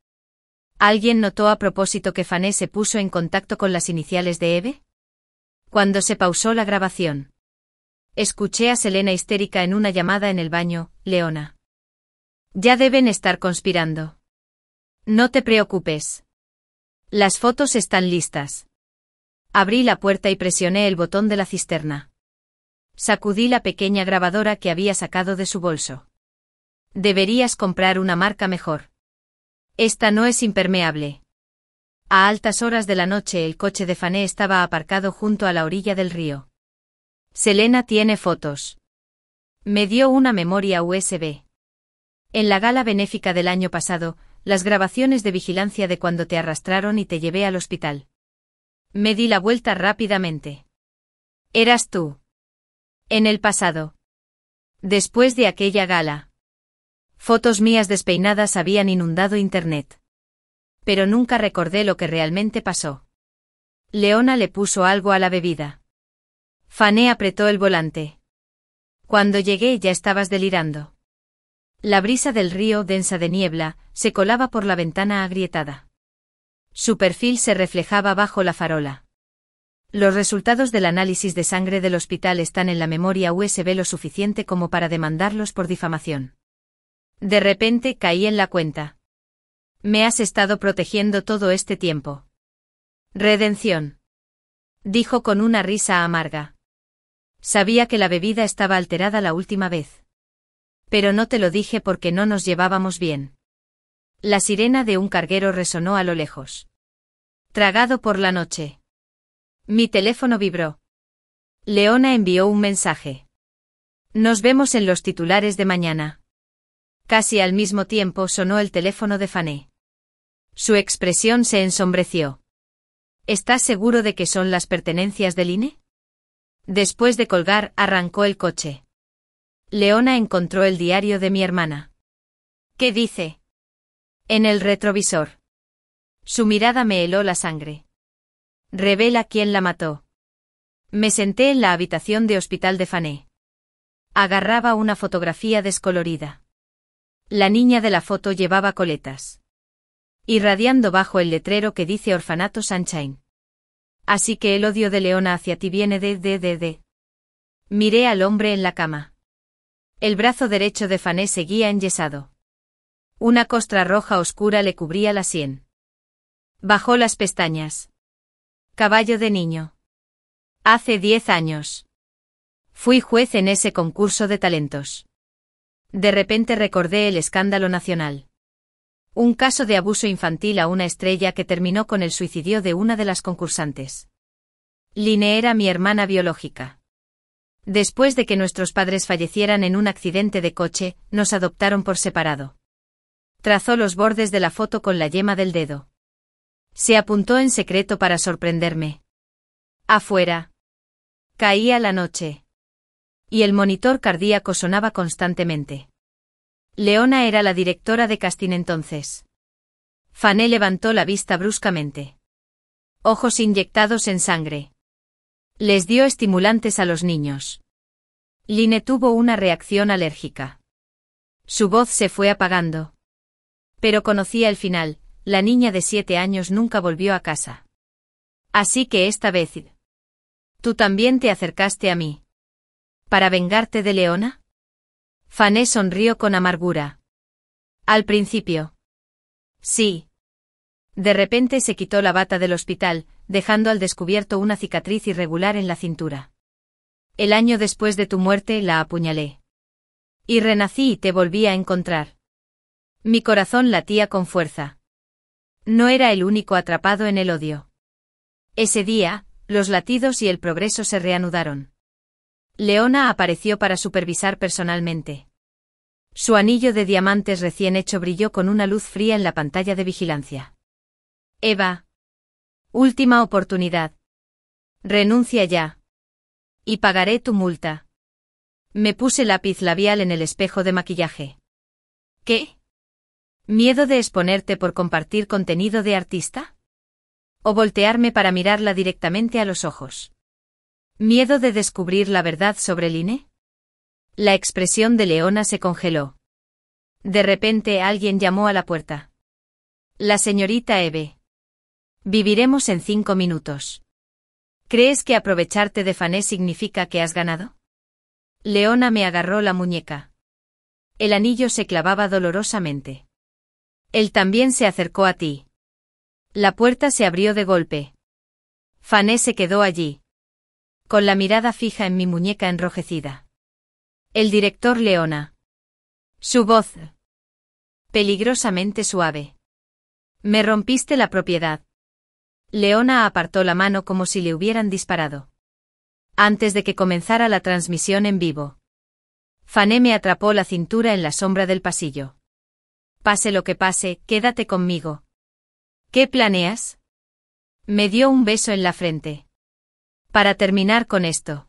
¿Alguien notó a propósito que Fané se puso en contacto con las iniciales de Eve? Cuando se pausó la grabación. Escuché a Selena histérica en una llamada en el baño, Leona. Ya deben estar conspirando. No te preocupes. Las fotos están listas. Abrí la puerta y presioné el botón de la cisterna. Sacudí la pequeña grabadora que había sacado de su bolso. Deberías comprar una marca mejor. Esta no es impermeable. A altas horas de la noche el coche de Fané estaba aparcado junto a la orilla del río. Selena tiene fotos. Me dio una memoria USB. En la gala benéfica del año pasado, las grabaciones de vigilancia de cuando te arrastraron y te llevé al hospital. Me di la vuelta rápidamente. Eras tú. En el pasado. Después de aquella gala. Fotos mías despeinadas habían inundado Internet. Pero nunca recordé lo que realmente pasó. Leona le puso algo a la bebida. Fané apretó el volante. Cuando llegué ya estabas delirando. La brisa del río, densa de niebla, se colaba por la ventana agrietada. Su perfil se reflejaba bajo la farola. Los resultados del análisis de sangre del hospital están en la memoria USB lo suficiente como para demandarlos por difamación. De repente caí en la cuenta. Me has estado protegiendo todo este tiempo. Redención. Dijo con una risa amarga. Sabía que la bebida estaba alterada la última vez. Pero no te lo dije porque no nos llevábamos bien. La sirena de un carguero resonó a lo lejos. Tragado por la noche. Mi teléfono vibró. Leona envió un mensaje. Nos vemos en los titulares de mañana. Casi al mismo tiempo sonó el teléfono de Fané. Su expresión se ensombreció. ¿Estás seguro de que son las pertenencias del INE? Después de colgar, arrancó el coche. Leona encontró el diario de mi hermana. ¿Qué dice? En el retrovisor. Su mirada me heló la sangre. Revela quién la mató. Me senté en la habitación de hospital de Fané. Agarraba una fotografía descolorida. La niña de la foto llevaba coletas. Irradiando bajo el letrero que dice Orfanato Sunshine. Así que el odio de Leona hacia ti viene de. Miré al hombre en la cama. El brazo derecho de Fané seguía enyesado. Una costra roja oscura le cubría la sien. Bajó las pestañas. Caballo de niño. Hace 10 años. Fui juez en ese concurso de talentos. De repente recordé el escándalo nacional. Un caso de abuso infantil a una estrella que terminó con el suicidio de una de las concursantes. Line era mi hermana biológica. Después de que nuestros padres fallecieran en un accidente de coche, nos adoptaron por separado. Trazó los bordes de la foto con la yema del dedo. Se apuntó en secreto para sorprenderme. Afuera. Caía la noche. Y el monitor cardíaco sonaba constantemente. Leona era la directora de casting entonces. Fané levantó la vista bruscamente. Ojos inyectados en sangre. Les dio estimulantes a los niños. Line tuvo una reacción alérgica. Su voz se fue apagando. Pero conocía el final, la niña de 7 años nunca volvió a casa. Así que esta vez... ¿Tú también te acercaste a mí? ¿Para vengarte de Leona? Fané sonrió con amargura. Al principio. Sí. De repente se quitó la bata del hospital, dejando al descubierto una cicatriz irregular en la cintura. El año después de tu muerte la apuñalé. Y renací y te volví a encontrar. Mi corazón latía con fuerza. No era el único atrapado en el odio. Ese día, los latidos y el progreso se reanudaron. Leona apareció para supervisar personalmente. Su anillo de diamantes recién hecho brilló con una luz fría en la pantalla de vigilancia. Eva. Última oportunidad. Renuncia ya. Y pagaré tu multa. Me puse lápiz labial en el espejo de maquillaje. ¿Qué? ¿Miedo de exponerte por compartir contenido de artista? ¿O voltearme para mirarla directamente a los ojos? ¿Miedo de descubrir la verdad sobre Line? La expresión de Leona se congeló. De repente alguien llamó a la puerta. La señorita Eve. Viviremos en 5 minutos. ¿Crees que aprovecharte de Fané significa que has ganado? Leona me agarró la muñeca. El anillo se clavaba dolorosamente. Él también se acercó a ti. La puerta se abrió de golpe. Fané se quedó allí, con la mirada fija en mi muñeca enrojecida. El director Leona. Su voz. Peligrosamente suave. Me rompiste la propiedad. Leona apartó la mano como si le hubieran disparado. Antes de que comenzara la transmisión en vivo. Fané me atrapó la cintura en la sombra del pasillo. Pase lo que pase, quédate conmigo. ¿Qué planeas? Me dio un beso en la frente. Para terminar con esto.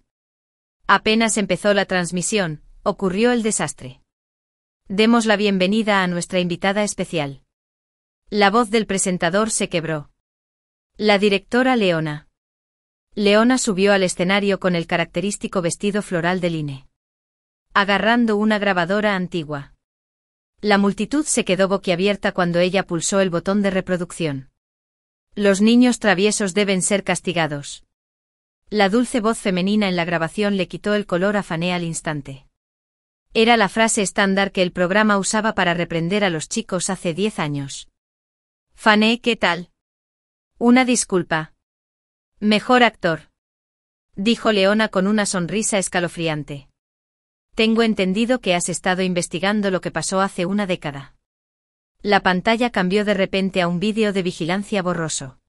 Apenas empezó la transmisión, ocurrió el desastre. Demos la bienvenida a nuestra invitada especial. La voz del presentador se quebró. La directora Leona. Leona subió al escenario con el característico vestido floral de Line. Agarrando una grabadora antigua. La multitud se quedó boquiabierta cuando ella pulsó el botón de reproducción. Los niños traviesos deben ser castigados. La dulce voz femenina en la grabación le quitó el color a Fané al instante. Era la frase estándar que el programa usaba para reprender a los chicos hace 10 años. Fané, ¿qué tal? Una disculpa. Mejor actor. Dijo Leona con una sonrisa escalofriante. Tengo entendido que has estado investigando lo que pasó hace una década. La pantalla cambió de repente a un vídeo de vigilancia borroso.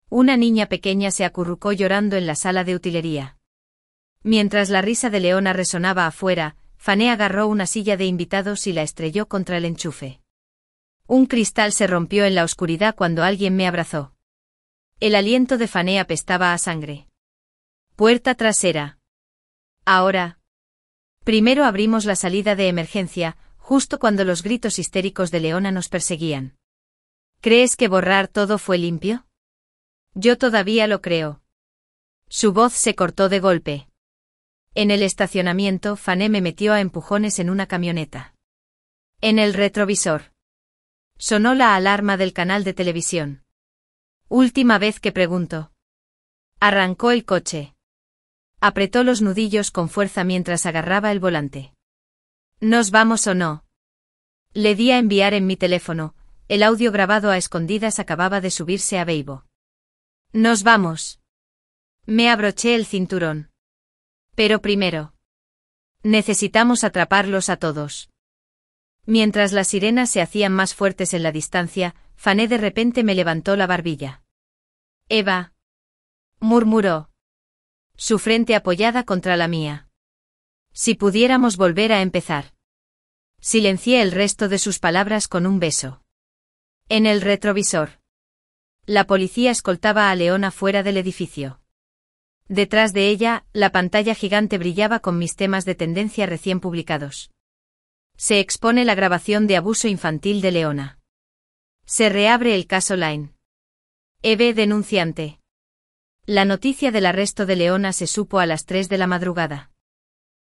Una niña pequeña se acurrucó llorando en la sala de utilería. Mientras la risa de Leona resonaba afuera, Fané agarró una silla de invitados y la estrelló contra el enchufe. Un cristal se rompió en la oscuridad cuando alguien me abrazó. El aliento de Fané apestaba a sangre. Puerta trasera. Ahora. Primero abrimos la salida de emergencia, justo cuando los gritos histéricos de Leona nos perseguían. ¿Crees que borrar todo fue limpio? Yo todavía lo creo. Su voz se cortó de golpe. En el estacionamiento, Fané me metió a empujones en una camioneta. En el retrovisor. Sonó la alarma del canal de televisión. Última vez que pregunto. Arrancó el coche. Apretó los nudillos con fuerza mientras agarraba el volante. ¿Nos vamos o no? Le di a enviar en mi teléfono, el audio grabado a escondidas acababa de subirse a Weibo. Nos vamos. Me abroché el cinturón. Pero primero. Necesitamos atraparlos a todos. Mientras las sirenas se hacían más fuertes en la distancia, Fané de repente me levantó la barbilla. Eva. Murmuró. Su frente apoyada contra la mía. Si pudiéramos volver a empezar. Silencié el resto de sus palabras con un beso. En el retrovisor. La policía escoltaba a Leona fuera del edificio. Detrás de ella, la pantalla gigante brillaba con mis temas de tendencia recién publicados. Se expone la grabación de abuso infantil de Leona. Se reabre el caso Line. Eve denunciante. La noticia del arresto de Leona se supo a las 3 de la madrugada.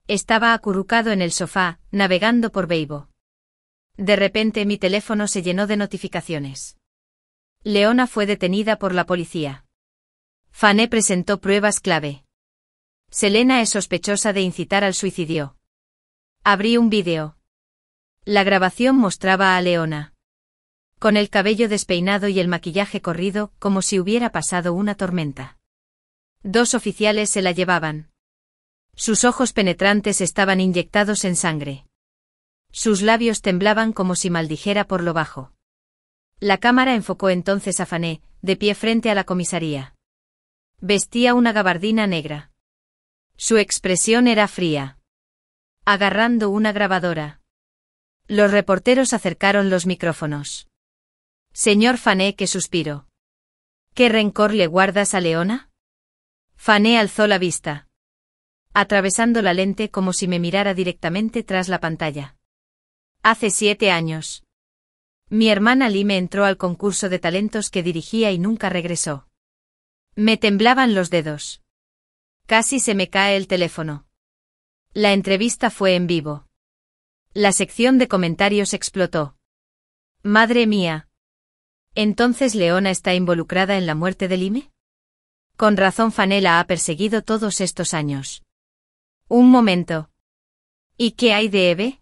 Estaba acurrucado en el sofá, navegando por Weibo. De repente mi teléfono se llenó de notificaciones. Leona fue detenida por la policía. Fané presentó pruebas clave. Selena es sospechosa de incitar al suicidio. Abrí un vídeo. La grabación mostraba a Leona. Con el cabello despeinado y el maquillaje corrido, como si hubiera pasado una tormenta. 2 oficiales se la llevaban. Sus ojos penetrantes estaban inyectados en sangre. Sus labios temblaban como si maldijera por lo bajo. La cámara enfocó entonces a Fané, de pie frente a la comisaría. Vestía una gabardina negra. Su expresión era fría. Agarrando una grabadora. Los reporteros acercaron los micrófonos. Señor Fané, que suspiró. ¿Qué rencor le guardas a Leona? Fané alzó la vista. Atravesando la lente como si me mirara directamente tras la pantalla. Hace 7 años. Mi hermana Lime entró al concurso de talentos que dirigía y nunca regresó. Me temblaban los dedos. Casi se me cae el teléfono. La entrevista fue en vivo. La sección de comentarios explotó. Madre mía. ¿Entonces Leona está involucrada en la muerte de Lime? Con razón Fané la ha perseguido todos estos años. Un momento. ¿Y qué hay de Eve?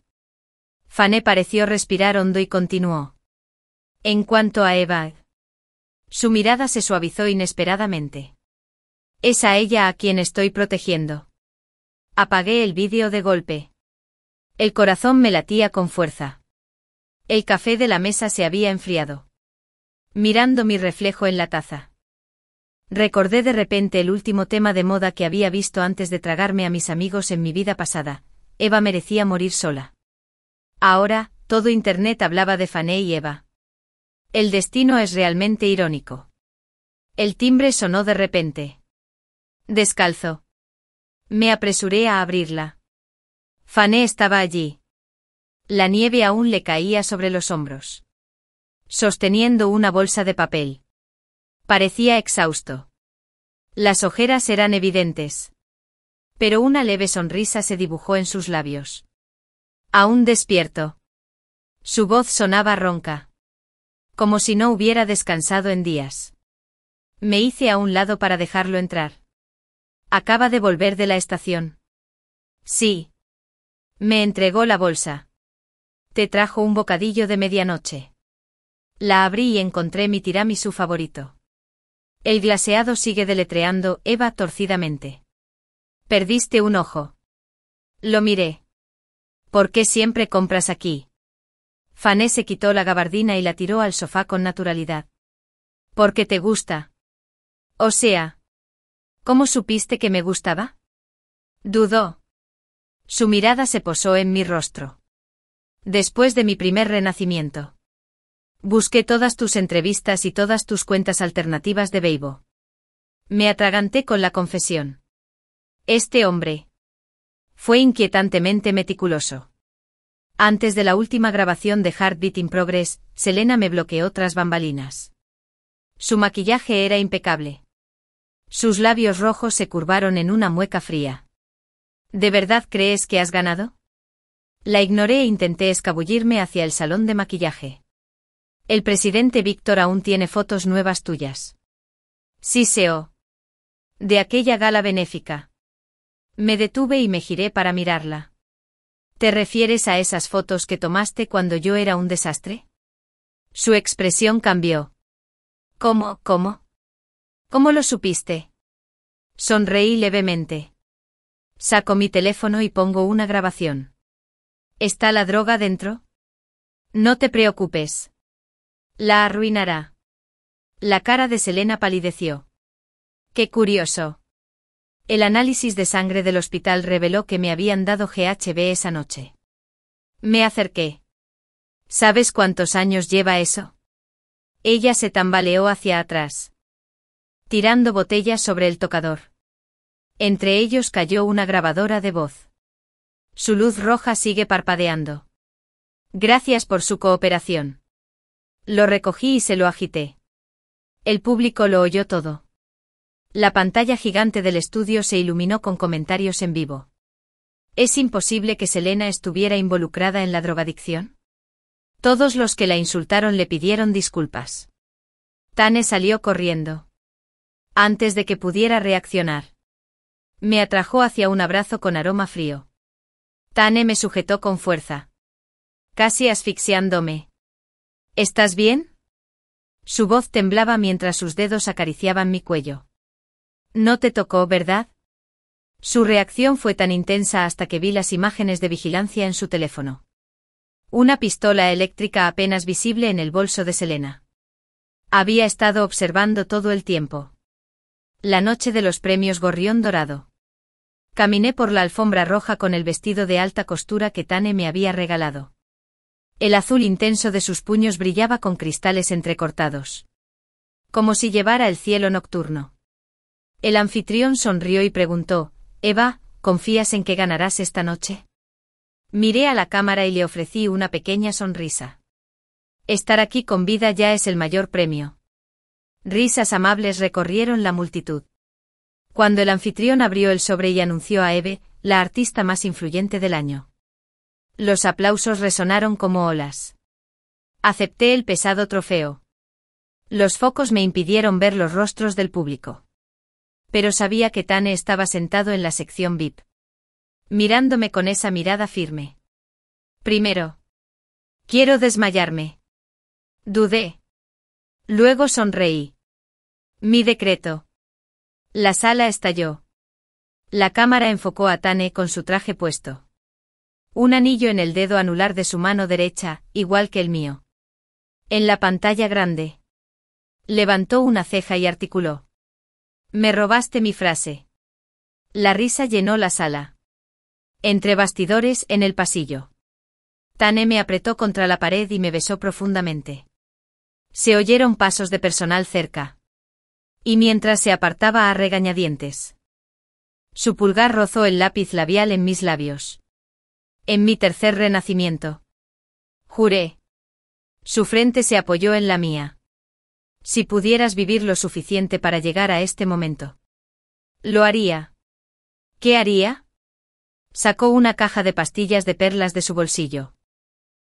Fané pareció respirar hondo y continuó. En cuanto a Eva. Su mirada se suavizó inesperadamente. Es a ella a quien estoy protegiendo. Apagué el vídeo de golpe. El corazón me latía con fuerza. El café de la mesa se había enfriado. Mirando mi reflejo en la taza. Recordé de repente el último tema de moda que había visto antes de tragarme a mis amigos en mi vida pasada. Eva merecía morir sola. Ahora, todo Internet hablaba de Fané y Eva. El destino es realmente irónico. El timbre sonó de repente. Descalzo. Me apresuré a abrirla. Fané estaba allí. La nieve aún le caía sobre los hombros. Sosteniendo una bolsa de papel. Parecía exhausto. Las ojeras eran evidentes. Pero una leve sonrisa se dibujó en sus labios. Aún despierto. Su voz sonaba ronca. Como si no hubiera descansado en días. Me hice a un lado para dejarlo entrar. Acaba de volver de la estación. Sí. Me entregó la bolsa. Te trajo un bocadillo de medianoche. La abrí y encontré mi tiramisú favorito. El glaseado sigue deletreando Eva torcidamente. Perdiste un ojo. Lo miré. ¿Por qué siempre compras aquí? Fané se quitó la gabardina y la tiró al sofá con naturalidad. Porque te gusta. O sea. ¿Cómo supiste que me gustaba? Dudó. Su mirada se posó en mi rostro. Después de mi primer renacimiento. Busqué todas tus entrevistas y todas tus cuentas alternativas de Weibo. Me atraganté con la confesión. Este hombre. Fue inquietantemente meticuloso. Antes de la última grabación de Heartbeat in Progress, Selena me bloqueó tras bambalinas. Su maquillaje era impecable. Sus labios rojos se curvaron en una mueca fría. ¿De verdad crees que has ganado? La ignoré e intenté escabullirme hacia el salón de maquillaje. El presidente Víctor aún tiene fotos nuevas tuyas. Sí, Seo. De aquella gala benéfica. Me detuve y me giré para mirarla. ¿Te refieres a esas fotos que tomaste cuando yo era un desastre? Su expresión cambió. ¿Cómo? ¿Cómo lo supiste? Sonreí levemente. Saco mi teléfono y pongo una grabación. ¿Está la droga dentro? No te preocupes. La arruinará. La cara de Selena palideció. Qué curioso. El análisis de sangre del hospital reveló que me habían dado GHB esa noche. Me acerqué. ¿Sabes cuántos años lleva eso? Ella se tambaleó hacia atrás. Tirando botellas sobre el tocador. Entre ellos cayó una grabadora de voz. Su luz roja sigue parpadeando. Gracias por su cooperación. Lo recogí y se lo agité. El público lo oyó todo. La pantalla gigante del estudio se iluminó con comentarios en vivo. ¿Es imposible que Selena estuviera involucrada en la drogadicción? Todos los que la insultaron le pidieron disculpas. Tane salió corriendo. Antes de que pudiera reaccionar. Me atrajo hacia un abrazo con aroma frío. Tane me sujetó con fuerza. Casi asfixiándome. ¿Estás bien? Su voz temblaba mientras sus dedos acariciaban mi cuello. No te tocó, ¿verdad? Su reacción fue tan intensa hasta que vi las imágenes de vigilancia en su teléfono. Una pistola eléctrica apenas visible en el bolso de Selena. Había estado observando todo el tiempo. La noche de los premios Gorrión Dorado. Caminé por la alfombra roja con el vestido de alta costura que Tane me había regalado. El azul intenso de sus puños brillaba con cristales entrecortados. Como si llevara el cielo nocturno. El anfitrión sonrió y preguntó, «Eva, ¿confías en que ganarás esta noche?» Miré a la cámara y le ofrecí una pequeña sonrisa. Estar aquí con vida ya es el mayor premio. Risas amables recorrieron la multitud. Cuando el anfitrión abrió el sobre y anunció a Eve, la artista más influyente del año. Los aplausos resonaron como olas. Acepté el pesado trofeo. Los focos me impidieron ver los rostros del público. Pero sabía que Tane estaba sentado en la sección VIP. Mirándome con esa mirada firme. Primero. Quiero desmayarme. Dudé. Luego sonreí. Mi decreto. La sala estalló. La cámara enfocó a Tane con su traje puesto. Un anillo en el dedo anular de su mano derecha, igual que el mío. En la pantalla grande. Levantó una ceja y articuló. Me robaste mi frase. La risa llenó la sala. Entre bastidores, en el pasillo. Tane me apretó contra la pared y me besó profundamente. Se oyeron pasos de personal cerca. Y mientras se apartaba a regañadientes. Su pulgar rozó el lápiz labial en mis labios. En mi tercer renacimiento. Juré. Su frente se apoyó en la mía. Si pudieras vivir lo suficiente para llegar a este momento. Lo haría. ¿Qué haría? Sacó una caja de pastillas de perlas de su bolsillo.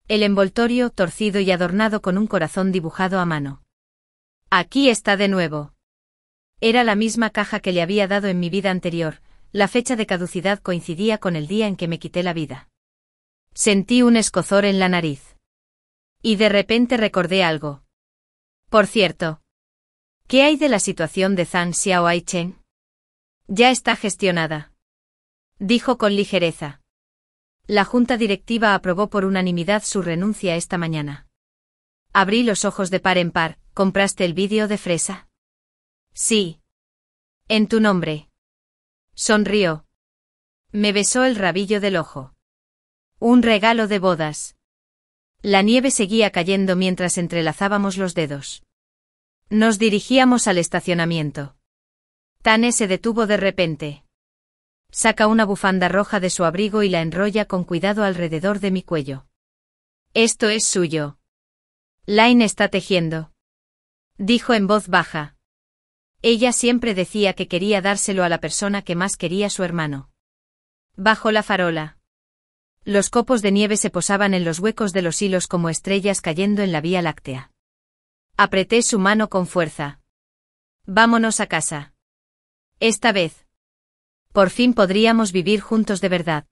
El envoltorio torcido y adornado con un corazón dibujado a mano. Aquí está de nuevo. Era la misma caja que le había dado en mi vida anterior, la fecha de caducidad coincidía con el día en que me quité la vida. Sentí un escozor en la nariz. Y de repente recordé algo. Por cierto. ¿Qué hay de la situación de Zhang Xiaoaichen? Ya está gestionada. Dijo con ligereza. La junta directiva aprobó por unanimidad su renuncia esta mañana. Abrí los ojos de par en par. ¿Compraste el vídeo de fresa? Sí. En tu nombre. Sonrió. Me besó el rabillo del ojo. Un regalo de bodas. La nieve seguía cayendo mientras entrelazábamos los dedos. Nos dirigíamos al estacionamiento. Tane se detuvo de repente. Saca una bufanda roja de su abrigo y la enrolla con cuidado alrededor de mi cuello. Esto es suyo. Line está tejiendo. Dijo en voz baja. Ella siempre decía que quería dárselo a la persona que más quería su hermano. Bajo la farola. Los copos de nieve se posaban en los huecos de los hilos como estrellas cayendo en la Vía Láctea. Apreté su mano con fuerza. Vámonos a casa. Esta vez. Por fin podríamos vivir juntos de verdad.